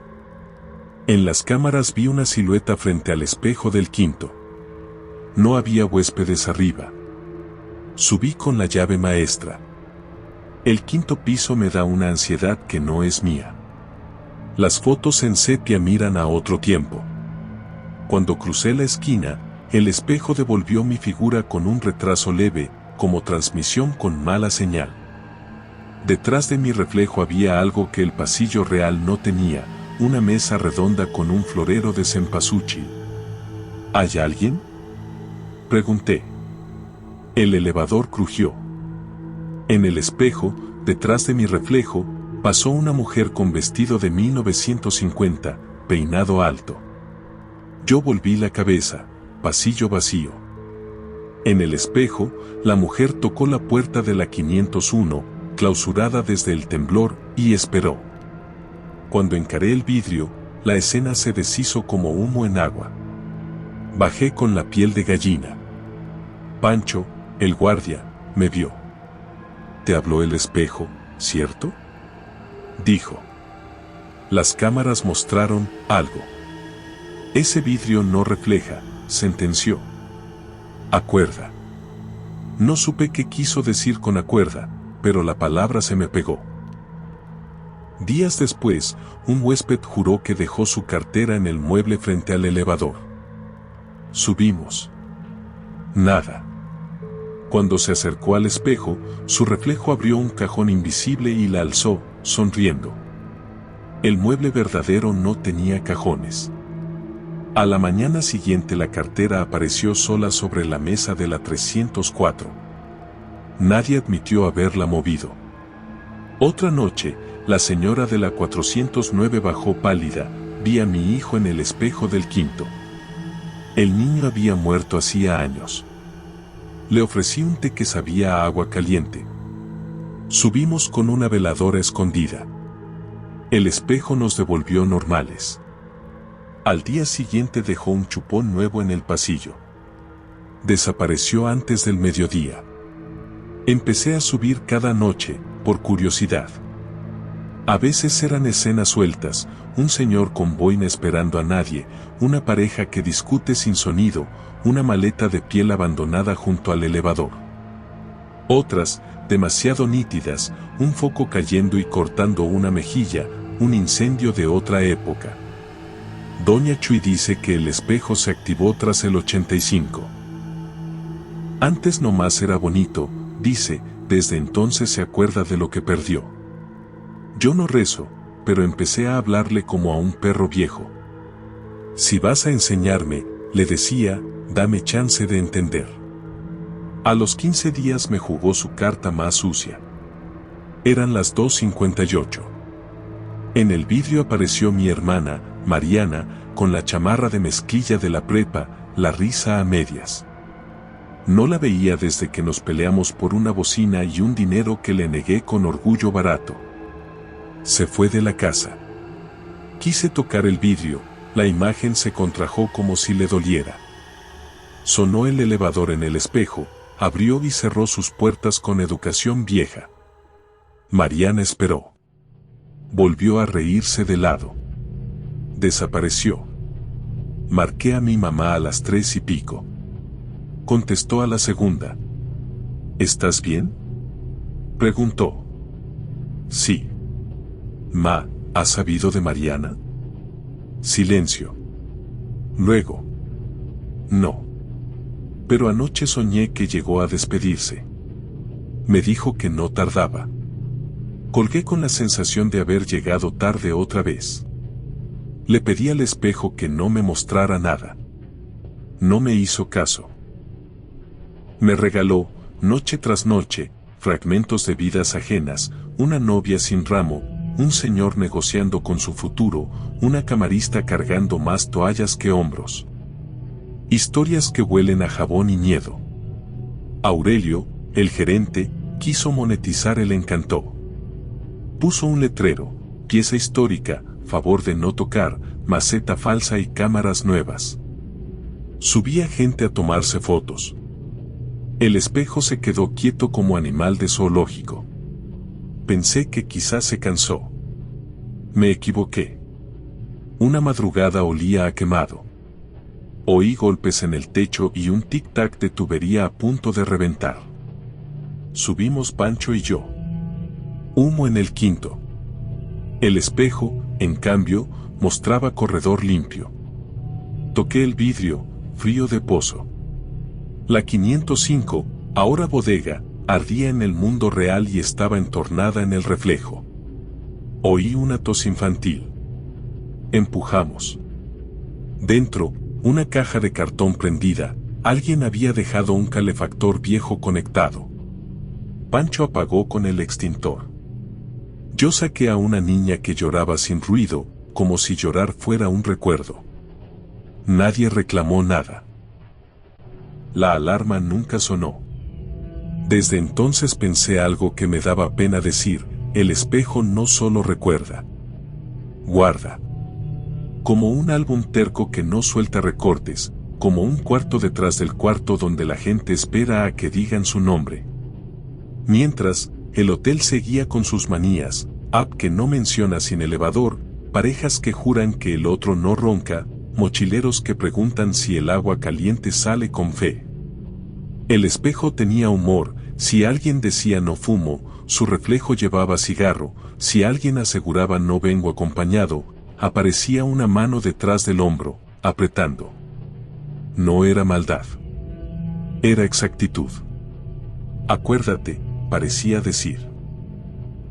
En las cámaras vi una silueta frente al espejo del quinto. No había huéspedes arriba. Subí con la llave maestra. El quinto piso me da una ansiedad que no es mía. Las fotos en sepia miran a otro tiempo. Cuando crucé la esquina, el espejo devolvió mi figura con un retraso leve, como transmisión con mala señal. Detrás de mi reflejo había algo que el pasillo real no tenía, una mesa redonda con un florero de cempasúchil. ¿Hay alguien?, pregunté. El elevador crujió. En el espejo, detrás de mi reflejo, pasó una mujer con vestido de 1950, peinado alto. Yo volví la cabeza, pasillo vacío. En el espejo, la mujer tocó la puerta de la 501, clausurada desde el temblor, y esperó. Cuando encaré el vidrio, la escena se deshizo como humo en agua. Bajé con la piel de gallina. Pancho, el guardia, me vio. «Te habló el espejo, ¿cierto?», dijo. Las cámaras mostraron algo. Ese vidrio no refleja, sentenció. Acuerda. No supe qué quiso decir con acuerda, pero la palabra se me pegó. Días después, un huésped juró que dejó su cartera en el mueble frente al elevador. Subimos. Nada. Cuando se acercó al espejo, su reflejo abrió un cajón invisible y la alzó, sonriendo. El mueble verdadero no tenía cajones. A la mañana siguiente la cartera apareció sola sobre la mesa de la 304. Nadie admitió haberla movido. Otra noche, la señora de la 409 bajó pálida, vi a mi hijo en el espejo del quinto. El niño había muerto hacía años. Le ofrecí un té que sabía a agua caliente. Subimos con una veladora escondida. El espejo nos devolvió normales. Al día siguiente dejó un chupón nuevo en el pasillo. Desapareció antes del mediodía. Empecé a subir cada noche, por curiosidad. A veces eran escenas sueltas, un señor con boina esperando a nadie, una pareja que discute sin sonido, una maleta de piel abandonada junto al elevador. Otras, demasiado nítidas, un foco cayendo y cortando una mejilla, un incendio de otra época. Doña Chui dice que el espejo se activó tras el 85. Antes nomás era bonito, dice, desde entonces se acuerda de lo que perdió. Yo no rezo, pero empecé a hablarle como a un perro viejo. Si vas a enseñarme, le decía, dame chance de entender. A los 15 días me jugó su carta más sucia. Eran las 2:58. En el vidrio apareció mi hermana, Mariana, con la chamarra de mezclilla de la prepa, la risa a medias. No la veía desde que nos peleamos por una bocina y un dinero que le negué con orgullo barato. Se fue de la casa. Quise tocar el vidrio, la imagen se contrajo como si le doliera. Sonó el elevador en el espejo, abrió y cerró sus puertas con educación vieja. Mariana esperó. Volvió a reírse de lado. Desapareció. Marqué a mi mamá a las 3:00. Contestó a la segunda. ¿Estás bien?, preguntó. Sí. Ma, ¿has sabido de Mariana? Silencio. Luego. No. Pero anoche soñé que llegó a despedirse. Me dijo que no tardaba. Colgué con la sensación de haber llegado tarde otra vez. Le pedí al espejo que no me mostrara nada. No me hizo caso. Me regaló, noche tras noche, fragmentos de vidas ajenas, una novia sin ramo, un señor negociando con su futuro, una camarista cargando más toallas que hombros. Historias que huelen a jabón y miedo. Aurelio, el gerente, quiso monetizar el encanto. Puso un letrero, pieza histórica, favor de no tocar, maceta falsa y cámaras nuevas. Subía gente a tomarse fotos. El espejo se quedó quieto como animal de zoológico. Pensé que quizás se cansó. Me equivoqué. Una madrugada olía a quemado. Oí golpes en el techo y un tic-tac de tubería a punto de reventar. Subimos Pancho y yo. Humo en el quinto. El espejo, en cambio, mostraba corredor limpio. Toqué el vidrio, frío de pozo. La 505, ahora bodega, ardía en el mundo real y estaba entornada en el reflejo. Oí una tos infantil. Empujamos. Dentro, una caja de cartón prendida, alguien había dejado un calefactor viejo conectado. Pancho apagó con el extintor. Yo saqué a una niña que lloraba sin ruido, como si llorar fuera un recuerdo. Nadie reclamó nada. La alarma nunca sonó. Desde entonces pensé algo que me daba pena decir: el espejo no solo recuerda, guarda. Como un álbum terco que no suelta recortes, como un cuarto detrás del cuarto donde la gente espera a que digan su nombre. Mientras, el hotel seguía con sus manías, app que no menciona sin elevador, parejas que juran que el otro no ronca, mochileros que preguntan si el agua caliente sale con fe. El espejo tenía humor: si alguien decía no fumo, su reflejo llevaba cigarro; si alguien aseguraba no vengo acompañado, aparecía una mano detrás del hombro, apretando. No era maldad. Era exactitud. Acuérdate, parecía decir.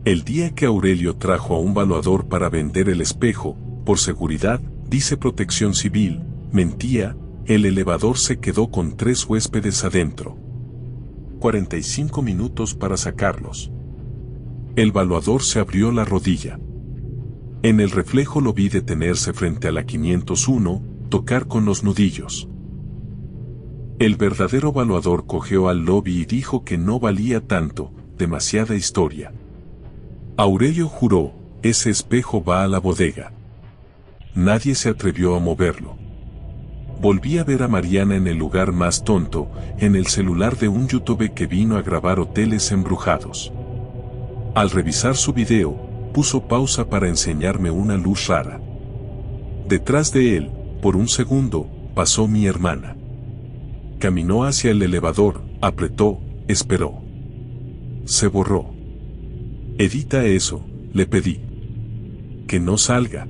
El día que Aurelio trajo a un valuador para vender el espejo, por seguridad, dice Protección Civil, mentía, el elevador se quedó con 3 huéspedes adentro. 45 minutos para sacarlos. El valuador se abrió la rodilla. En el reflejo lo vi detenerse frente a la 501, tocar con los nudillos. El verdadero valuador cojeó al lobby y dijo que no valía tanto, demasiada historia. Aurelio juró: ese espejo va a la bodega. Nadie se atrevió a moverlo. Volví a ver a Mariana en el lugar más tonto, en el celular de un youtuber que vino a grabar hoteles embrujados. Al revisar su video, puso pausa para enseñarme una luz rara. Detrás de él, por un segundo, pasó mi hermana. Caminó hacia el elevador, apretó, esperó. Se borró. Edita eso, le pedí. Que no salga.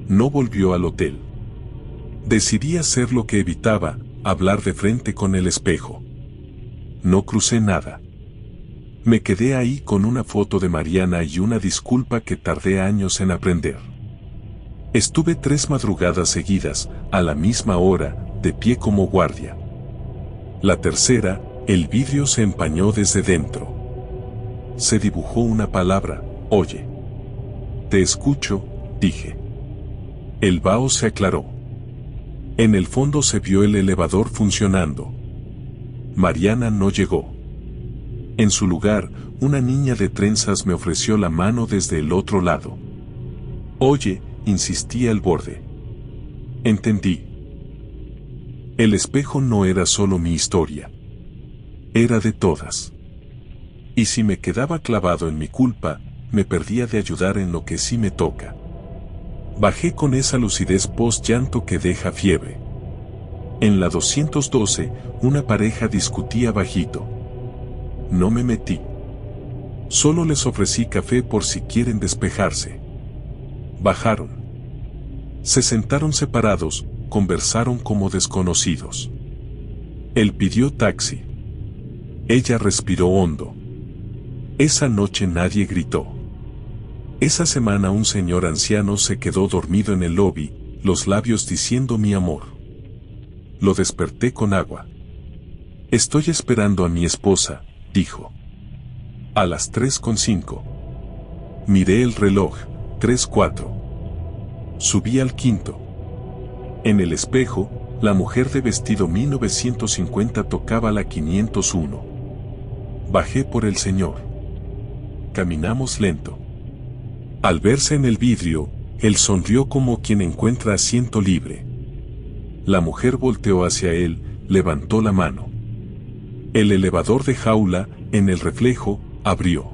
No volvió al hotel. Decidí hacer lo que evitaba, hablar de frente con el espejo. No crucé nada. Me quedé ahí con una foto de Mariana y una disculpa que tardé años en aprender. Estuve 3 madrugadas seguidas, a la misma hora, de pie como guardia. La tercera, el vidrio se empañó desde dentro. Se dibujó una palabra: oye. Te escucho, dije. El vaho se aclaró. En el fondo se vio el elevador funcionando. Mariana no llegó. En su lugar, una niña de trenzas me ofreció la mano desde el otro lado. Oye, insistía el borde. Entendí. El espejo no era solo mi historia. Era de todas. Y si me quedaba clavado en mi culpa, me perdía de ayudar en lo que sí me toca. Bajé con esa lucidez post-llanto que deja fiebre. En la 212, una pareja discutía bajito. No me metí. Solo les ofrecí café por si quieren despejarse. Bajaron. Se sentaron separados, conversaron como desconocidos. Él pidió taxi. Ella respiró hondo. Esa noche nadie gritó. Esa semana un señor anciano se quedó dormido en el lobby, los labios diciendo mi amor. Lo desperté con agua. Estoy esperando a mi esposa, dijo. A las 3:05. Miré el reloj, 3:04. Subí al quinto. En el espejo, la mujer de vestido 1950 tocaba la 501. Bajé por el señor. Caminamos lento. Al verse en el vidrio, él sonrió como quien encuentra asiento libre. La mujer volteó hacia él, levantó la mano. El elevador de jaula, en el reflejo, abrió.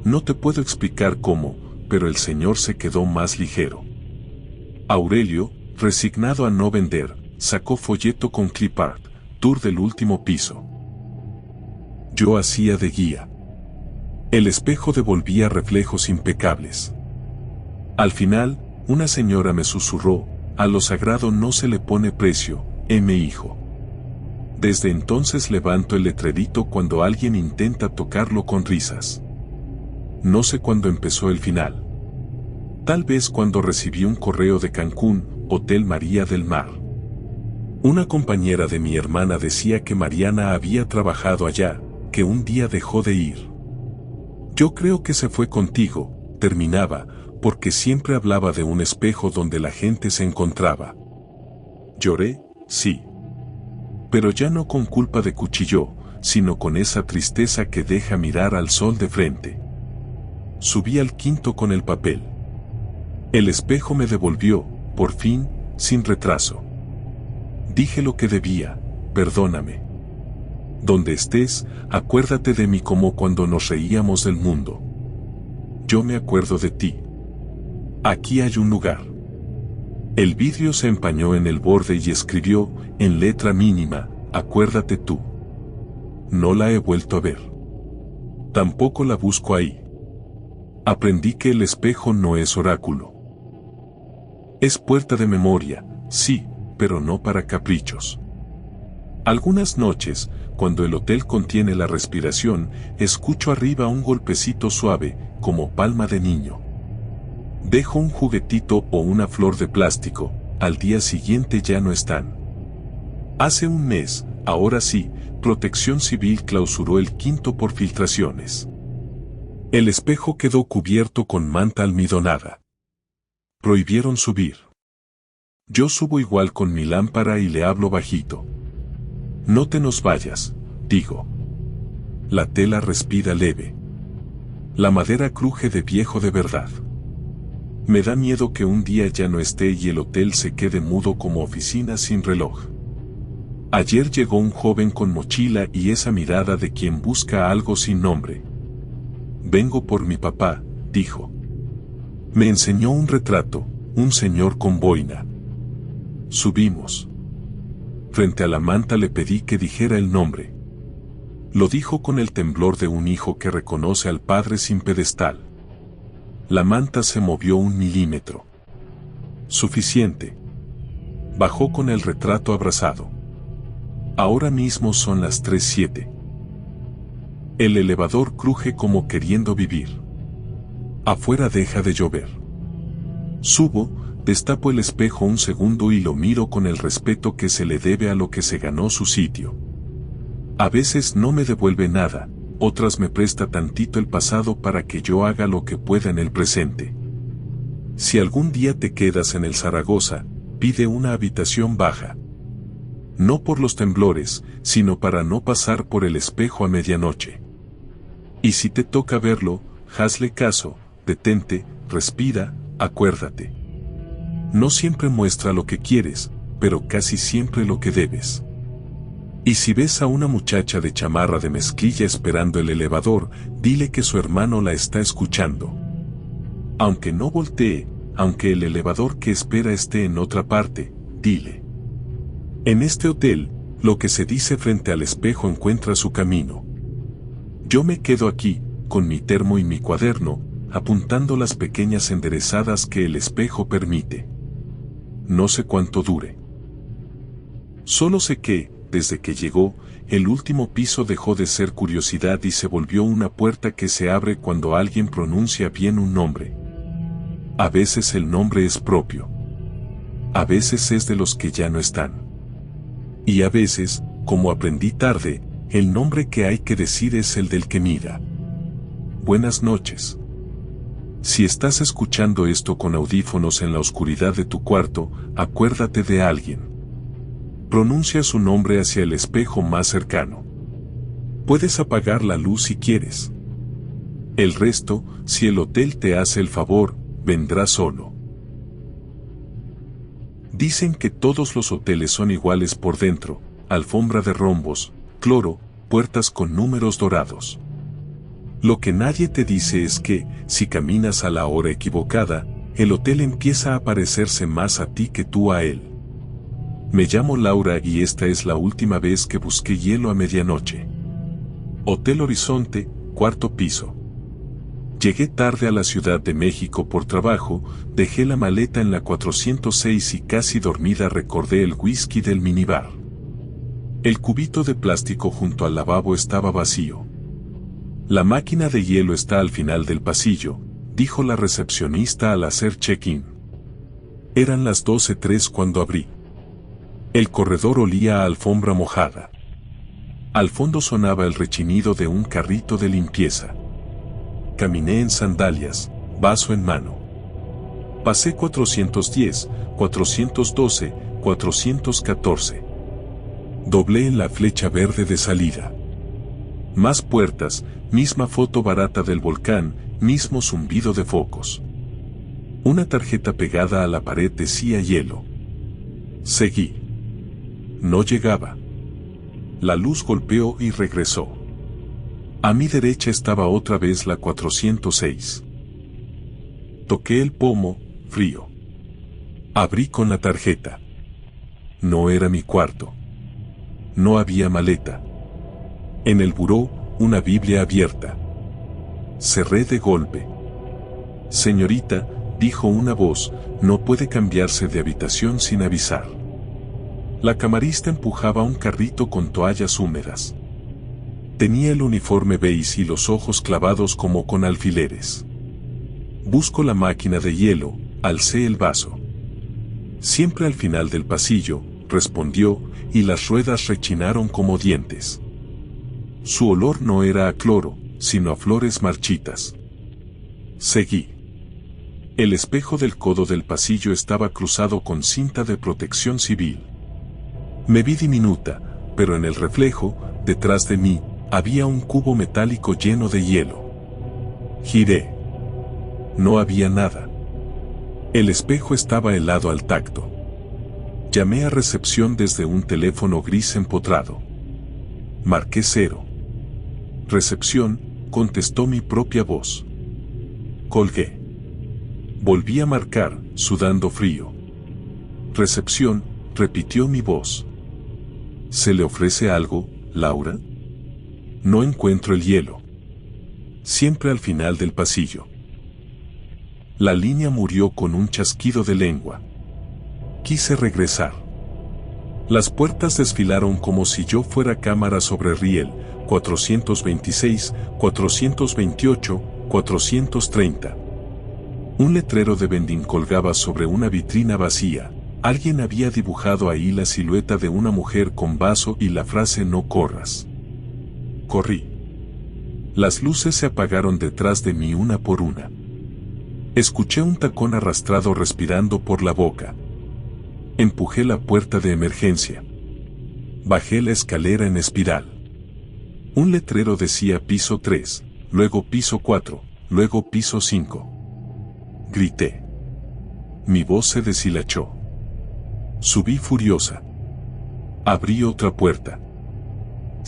No te puedo explicar cómo, pero el señor se quedó más ligero. Aurelio, resignado a no vender, sacó folleto con clipart, tour del último piso. Yo hacía de guía. El espejo devolvía reflejos impecables. Al final, una señora me susurró, a lo sagrado no se le pone precio, mi hijo. Desde entonces levanto el letrerito cuando alguien intenta tocarlo con risas. No sé cuándo empezó el final. Tal vez cuando recibí un correo de Cancún, Hotel María del Mar. Una compañera de mi hermana decía que Mariana había trabajado allá, que un día dejó de ir. Yo creo que se fue contigo, terminaba, porque siempre hablaba de un espejo donde la gente se encontraba. Lloré, sí. Pero ya no con culpa de cuchillo, sino con esa tristeza que deja mirar al sol de frente. Subí al quinto con el papel. El espejo me devolvió, por fin, sin retraso. Dije lo que debía, perdóname. Donde estés, acuérdate de mí como cuando nos reíamos del mundo. Yo me acuerdo de ti. Aquí hay un lugar. El vidrio se empañó en el borde y escribió, en letra mínima, acuérdate tú. No la he vuelto a ver. Tampoco la busco ahí. Aprendí que el espejo no es oráculo. Es puerta de memoria, sí, pero no para caprichos. Algunas noches, cuando el hotel contiene la respiración, escucho arriba un golpecito suave, como palma de niño. Dejo un juguetito o una flor de plástico, al día siguiente ya no están. Hace un mes, ahora sí, Protección Civil clausuró el quinto por filtraciones. El espejo quedó cubierto con manta almidonada. Prohibieron subir. Yo subo igual con mi lámpara y le hablo bajito. No te nos vayas, digo. La tela respira leve. La madera cruje de viejo de verdad. Me da miedo que un día ya no esté y el hotel se quede mudo como oficina sin reloj. Ayer llegó un joven con mochila y esa mirada de quien busca algo sin nombre. Vengo por mi papá, dijo. Me enseñó un retrato, un señor con boina. Subimos. Frente a la manta le pedí que dijera el nombre. Lo dijo con el temblor de un hijo que reconoce al padre sin pedestal. La manta se movió 1 milímetro. Suficiente. Bajó con el retrato abrazado. Ahora mismo son las 3:07. El elevador cruje como queriendo vivir. Afuera deja de llover. Subo, destapo el espejo un segundo y lo miro con el respeto que se le debe a lo que se ganó su sitio. A veces no me devuelve nada, otras me presta tantito el pasado para que yo haga lo que pueda en el presente. Si algún día te quedas en el Zaragoza, pide una habitación baja. No por los temblores, sino para no pasar por el espejo a medianoche. Y si te toca verlo, hazle caso, detente, respira, acuérdate. No siempre muestra lo que quieres, pero casi siempre lo que debes. Y si ves a una muchacha de chamarra de mezclilla esperando el elevador, dile que su hermano la está escuchando. Aunque no voltee, aunque el elevador que espera esté en otra parte, dile. En este hotel, lo que se dice frente al espejo encuentra su camino. Yo me quedo aquí, con mi termo y mi cuaderno, apuntando las pequeñas enderezadas que el espejo permite. No sé cuánto dure. Solo sé que, desde que llegó, el último piso dejó de ser curiosidad y se volvió una puerta que se abre cuando alguien pronuncia bien un nombre. A veces el nombre es propio. A veces es de los que ya no están. Y a veces, como aprendí tarde, el nombre que hay que decir es el del que mira. Buenas noches. Si estás escuchando esto con audífonos en la oscuridad de tu cuarto, acuérdate de alguien. Pronuncia su nombre hacia el espejo más cercano. Puedes apagar la luz si quieres. El resto, si el hotel te hace el favor, vendrá solo. Dicen que todos los hoteles son iguales por dentro, alfombra de rombos, cloro, puertas con números dorados. Lo que nadie te dice es que, si caminas a la hora equivocada, el hotel empieza a parecerse más a ti que tú a él. Me llamo Laura y esta es la última vez que busqué hielo a medianoche. Hotel Horizonte, cuarto piso. Llegué tarde a la Ciudad de México por trabajo, dejé la maleta en la 406 y casi dormida recordé el whisky del minibar. El cubito de plástico junto al lavabo estaba vacío. La máquina de hielo está al final del pasillo, dijo la recepcionista al hacer check-in. Eran las 12:03 cuando abrí. El corredor olía a alfombra mojada. Al fondo sonaba el rechinido de un carrito de limpieza. Caminé en sandalias, vaso en mano. Pasé 410, 412, 414. Doblé en la flecha verde de salida. Más puertas, misma foto barata del volcán, mismo zumbido de focos. Una tarjeta pegada a la pared decía hielo. Seguí. No llegaba. La luz golpeó y regresó. A mi derecha estaba otra vez la 406. Toqué el pomo, frío. Abrí con la tarjeta. No era mi cuarto. No había maleta. En el buró, una Biblia abierta. Cerré de golpe. Señorita, dijo una voz, no puede cambiarse de habitación sin avisar. La camarista empujaba un carrito con toallas húmedas. Tenía el uniforme beige y los ojos clavados como con alfileres. Busco la máquina de hielo, alcé el vaso. Siempre al final del pasillo, respondió, y las ruedas rechinaron como dientes. Su olor no era a cloro, sino a flores marchitas. Seguí. El espejo del codo del pasillo estaba cruzado con cinta de protección civil. Me vi diminuta, pero en el reflejo, detrás de mí, había un cubo metálico lleno de hielo. Giré. No había nada. El espejo estaba helado al tacto. Llamé a recepción desde un teléfono gris empotrado. Marqué 0. Recepción, contestó mi propia voz. Colgué. Volví a marcar, sudando frío. Recepción, repitió mi voz. ¿Se le ofrece algo, Laura? No encuentro el hielo. Siempre al final del pasillo. La línea murió con un chasquido de lengua. Quise regresar. Las puertas desfilaron como si yo fuera cámara sobre riel, 426, 428, 430. Un letrero de vending colgaba sobre una vitrina vacía. Alguien había dibujado ahí la silueta de una mujer con vaso y la frase no corras. Corrí. Las luces se apagaron detrás de mí una por una. Escuché un tacón arrastrado respirando por la boca. Empujé la puerta de emergencia. Bajé la escalera en espiral. Un letrero decía piso 3, luego piso 4, luego piso 5. Grité. Mi voz se deshilachó. Subí furiosa. Abrí otra puerta.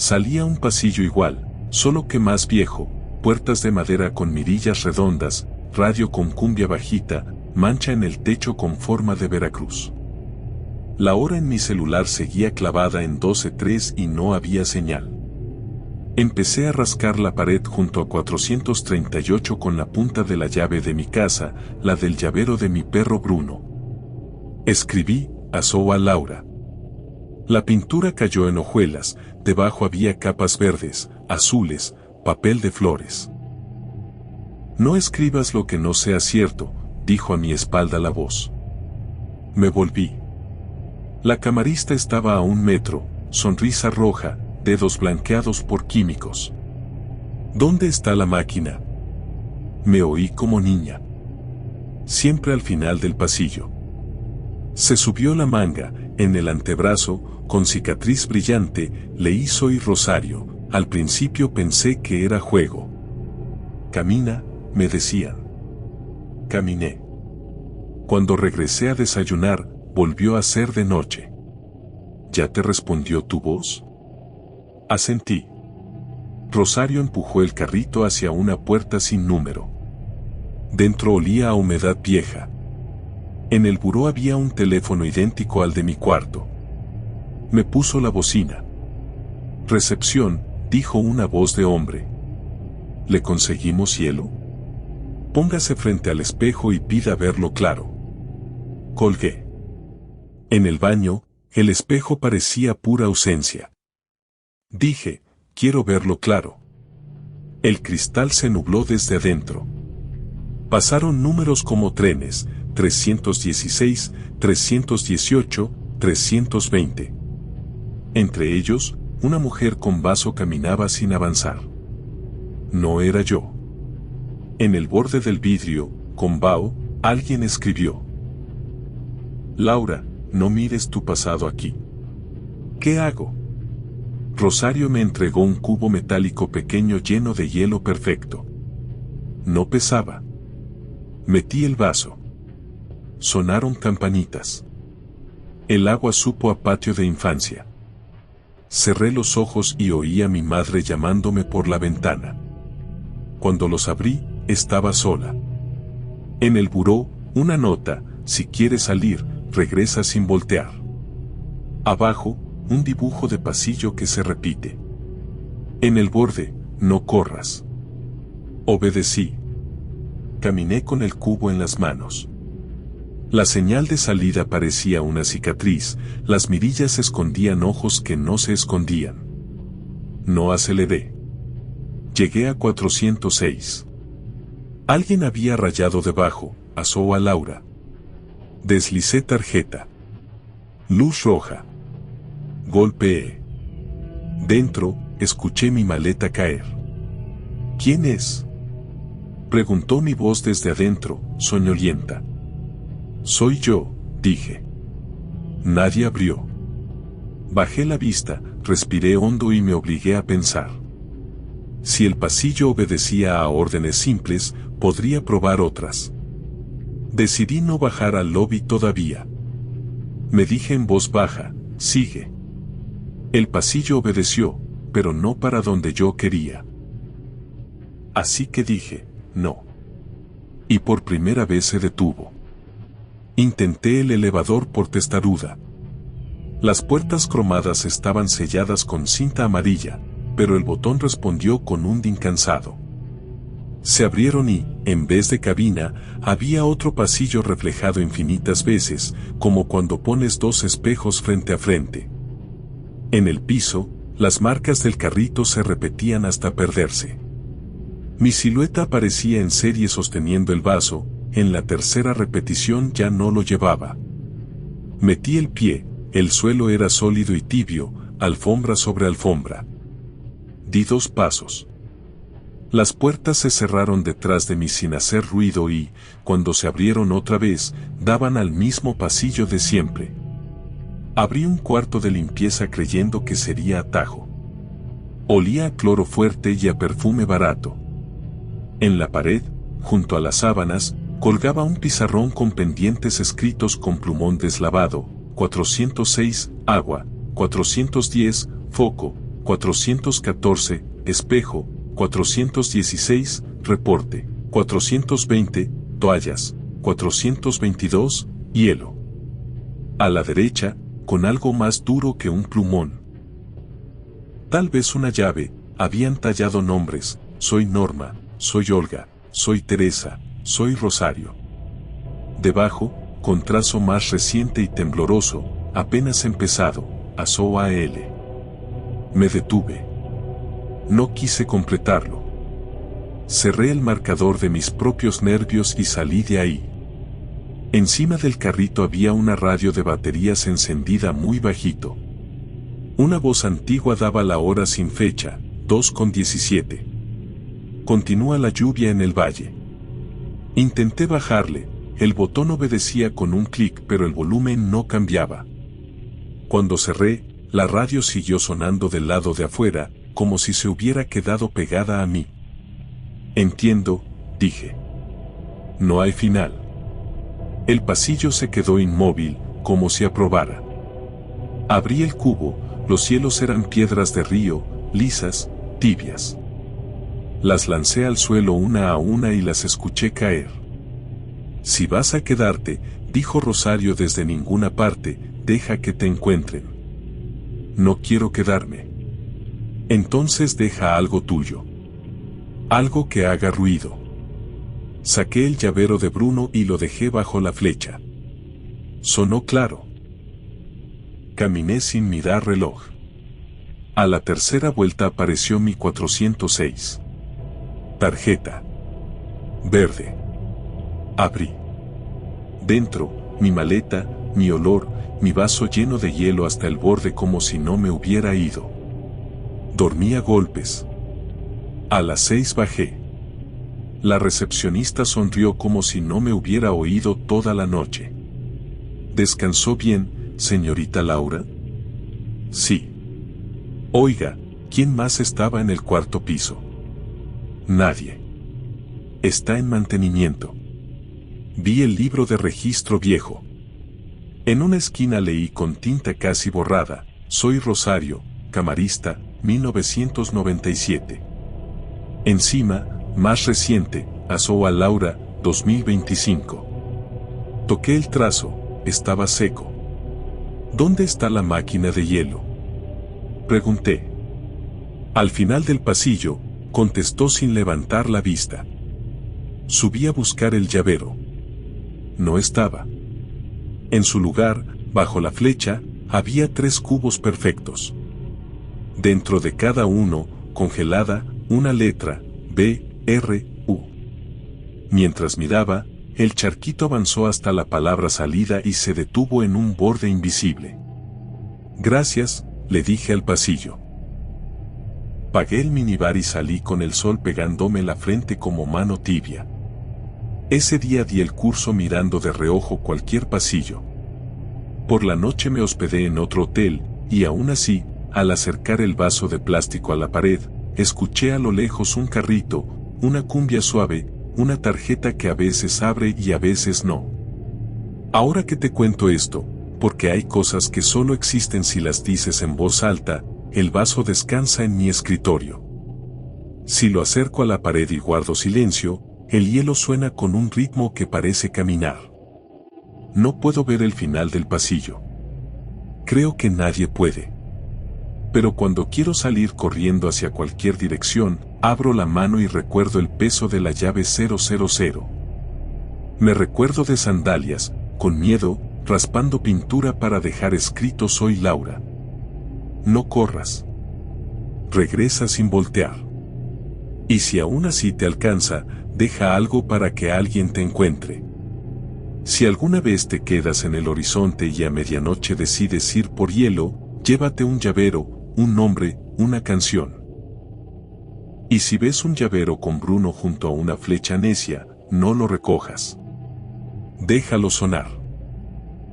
Salí a un pasillo igual, solo que más viejo, puertas de madera con mirillas redondas, radio con cumbia bajita, mancha en el techo con forma de Veracruz. La hora en mi celular seguía clavada en 12:03 y no había señal. Empecé a rascar la pared junto a 438 con la punta de la llave de mi casa, la del llavero de mi perro Bruno. Escribí, asó a Laura. La pintura cayó en hojuelas, debajo había capas verdes, azules, papel de flores. No escribas lo que no sea cierto, dijo a mi espalda la voz. Me volví. La camarista estaba a 1 metro, sonrisa roja, dedos blanqueados por químicos. ¿Dónde está la máquina? Me oí como niña. Siempre al final del pasillo. Se subió la manga, en el antebrazo, con cicatriz brillante, leí Soy Rosario. Al principio pensé que era juego. Camina, me decían. Caminé. Cuando regresé a desayunar, volvió a ser de noche. ¿Ya te respondió tu voz? Asentí. Rosario empujó el carrito hacia una puerta sin número. Dentro olía a humedad vieja. En el buró había un teléfono idéntico al de mi cuarto. Me puso la bocina. Recepción, dijo una voz de hombre. ¿Le conseguimos hielo? Póngase frente al espejo y pida verlo claro. Colgué. En el baño, el espejo parecía pura ausencia. Dije, quiero verlo claro. El cristal se nubló desde adentro. Pasaron números como trenes, 316, 318, 320. Entre ellos, una mujer con vaso caminaba sin avanzar. No era yo. En el borde del vidrio, con vaho, alguien escribió. Laura, no mires tu pasado aquí. ¿Qué hago? Rosario me entregó un cubo metálico pequeño lleno de hielo perfecto. No pesaba. Metí el vaso. Sonaron campanitas. El agua supo a patio de infancia. Cerré los ojos y oí a mi madre llamándome por la ventana. Cuando los abrí, estaba sola. En el buró, una nota, si quieres salir, regresa sin voltear. Abajo, un dibujo de pasillo que se repite. En el borde, no corras. Obedecí. Caminé con el cubo en las manos. La señal de salida parecía una cicatriz, las mirillas escondían ojos que no se escondían. No aceleré. Llegué a 406. Alguien había rayado debajo, asó a Laura. Deslicé tarjeta. Luz roja. Golpeé. Dentro, escuché mi maleta caer. ¿Quién es? Preguntó mi voz desde adentro, soñolienta. Soy yo, dije. Nadie abrió. Bajé la vista, respiré hondo y me obligué a pensar. Si el pasillo obedecía a órdenes simples, podría probar otras. Decidí no bajar al lobby todavía. Me dije en voz baja, sigue. El pasillo obedeció, pero no para donde yo quería. Así que dije, no. Y por primera vez se detuvo. Intenté el elevador por testaruda. Las puertas cromadas estaban selladas con cinta amarilla, pero el botón respondió con un din cansado. Se abrieron y, en vez de cabina, había otro pasillo reflejado infinitas veces, como cuando pones dos espejos frente a frente. En el piso, las marcas del carrito se repetían hasta perderse. Mi silueta aparecía en serie sosteniendo el vaso, en la tercera repetición ya no lo llevaba. Metí el pie, el suelo era sólido y tibio, alfombra sobre alfombra. Di 2 pasos. Las puertas se cerraron detrás de mí sin hacer ruido y, cuando se abrieron otra vez, daban al mismo pasillo de siempre. Abrí un cuarto de limpieza creyendo que sería atajo. Olía a cloro fuerte y a perfume barato. En la pared, junto a las sábanas, colgaba un pizarrón con pendientes escritos con plumón deslavado, 406, agua, 410, foco, 414, espejo, 416, reporte, 420, toallas, 422, hielo. A la derecha, con algo más duro que un plumón. Tal vez una llave, habían tallado nombres, soy Norma, soy Olga, soy Teresa, soy Rosario. Debajo, con trazo más reciente y tembloroso, apenas empezado, asó a L. Me detuve. No quise completarlo. Cerré el marcador de mis propios nervios y salí de ahí. Encima del carrito había una radio de baterías encendida muy bajito. Una voz antigua daba la hora sin fecha, 2:17. Continúa la lluvia en el valle. Intenté bajarle, el botón obedecía con un clic pero el volumen no cambiaba. Cuando cerré, la radio siguió sonando del lado de afuera, como si se hubiera quedado pegada a mí. Entiendo, dije. No hay final. El pasillo se quedó inmóvil, como si aprobara. Abrí el cubo, los cielos eran piedras de río, lisas, tibias. Las lancé al suelo una a una y las escuché caer. Si vas a quedarte, dijo Rosario desde ninguna parte, deja que te encuentren. No quiero quedarme. Entonces deja algo tuyo. Algo que haga ruido. Saqué el llavero de Bruno y lo dejé bajo la flecha. Sonó claro. Caminé sin mirar reloj. A la tercera vuelta apareció mi 406. Tarjeta. Verde. Abrí. Dentro, mi maleta, mi olor, mi vaso lleno de hielo hasta el borde como si no me hubiera ido. Dormí a golpes. A las 6 bajé. La recepcionista sonrió como si no me hubiera oído toda la noche. ¿Descansó bien, señorita Laura? Sí. Oiga, ¿quién más estaba en el cuarto piso? Nadie. Está en mantenimiento. Vi el libro de registro viejo. En una esquina leí con tinta casi borrada, soy Rosario, camarista, 1997. Encima, más reciente, Azoa Laura, 2025. Toqué el trazo, estaba seco. ¿Dónde está la máquina de hielo? Pregunté. Al final del pasillo, contestó sin levantar la vista. Subí a buscar el llavero. No estaba. En su lugar, bajo la flecha, había 3 cubos perfectos. Dentro de cada uno, congelada, una letra, B, R, U. Mientras miraba, el charquito avanzó hasta la palabra salida y se detuvo en un borde invisible. Gracias, le dije al pasillo. Pagué el minibar y salí con el sol pegándome la frente como mano tibia. Ese día di el curso mirando de reojo cualquier pasillo. Por la noche me hospedé en otro hotel, y aún así, al acercar el vaso de plástico a la pared, escuché a lo lejos un carrito, una cumbia suave, una tarjeta que a veces abre y a veces no. Ahora que te cuento esto, porque hay cosas que solo existen si las dices en voz alta, el vaso descansa en mi escritorio. Si lo acerco a la pared y guardo silencio, el hielo suena con un ritmo que parece caminar. No puedo ver el final del pasillo. Creo que nadie puede. Pero cuando quiero salir corriendo hacia cualquier dirección, abro la mano y recuerdo el peso de la llave 000. Me recuerdo de sandalias, con miedo, raspando pintura para dejar escrito soy Laura. No corras. Regresa sin voltear. Y si aún así te alcanza, deja algo para que alguien te encuentre. Si alguna vez te quedas en el horizonte y a medianoche decides ir por hielo, llévate un llavero, un nombre, una canción. Y si ves un llavero con Bruno junto a una flecha necia, no lo recojas. Déjalo sonar.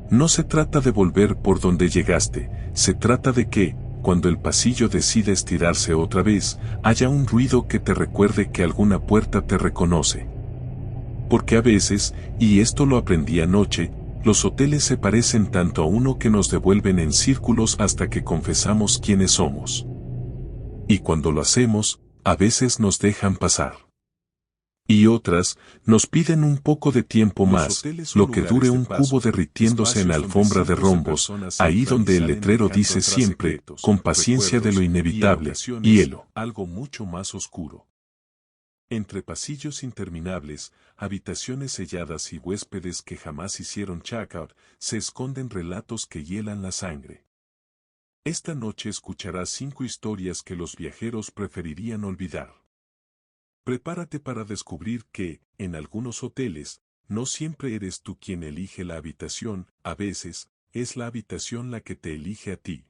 No se trata de volver por donde llegaste, se trata de que, cuando el pasillo decide estirarse otra vez, haya un ruido que te recuerde que alguna puerta te reconoce. Porque a veces, y esto lo aprendí anoche, los hoteles se parecen tanto a uno que nos devuelven en círculos hasta que confesamos quiénes somos. Y cuando lo hacemos, a veces nos dejan pasar. Y otras, nos piden un poco de tiempo más, lo que dure un cubo derritiéndose en la alfombra de rombos, ahí donde el letrero dice siempre, con paciencia de lo inevitable, hielo. Algo mucho más oscuro. Entre pasillos interminables, habitaciones selladas y huéspedes que jamás hicieron check-out, se esconden relatos que hielan la sangre. Esta noche escucharás 5 historias que los viajeros preferirían olvidar. Prepárate para descubrir que, en algunos hoteles, No siempre eres tú quien elige la habitación, a veces, es la habitación la que te elige a ti.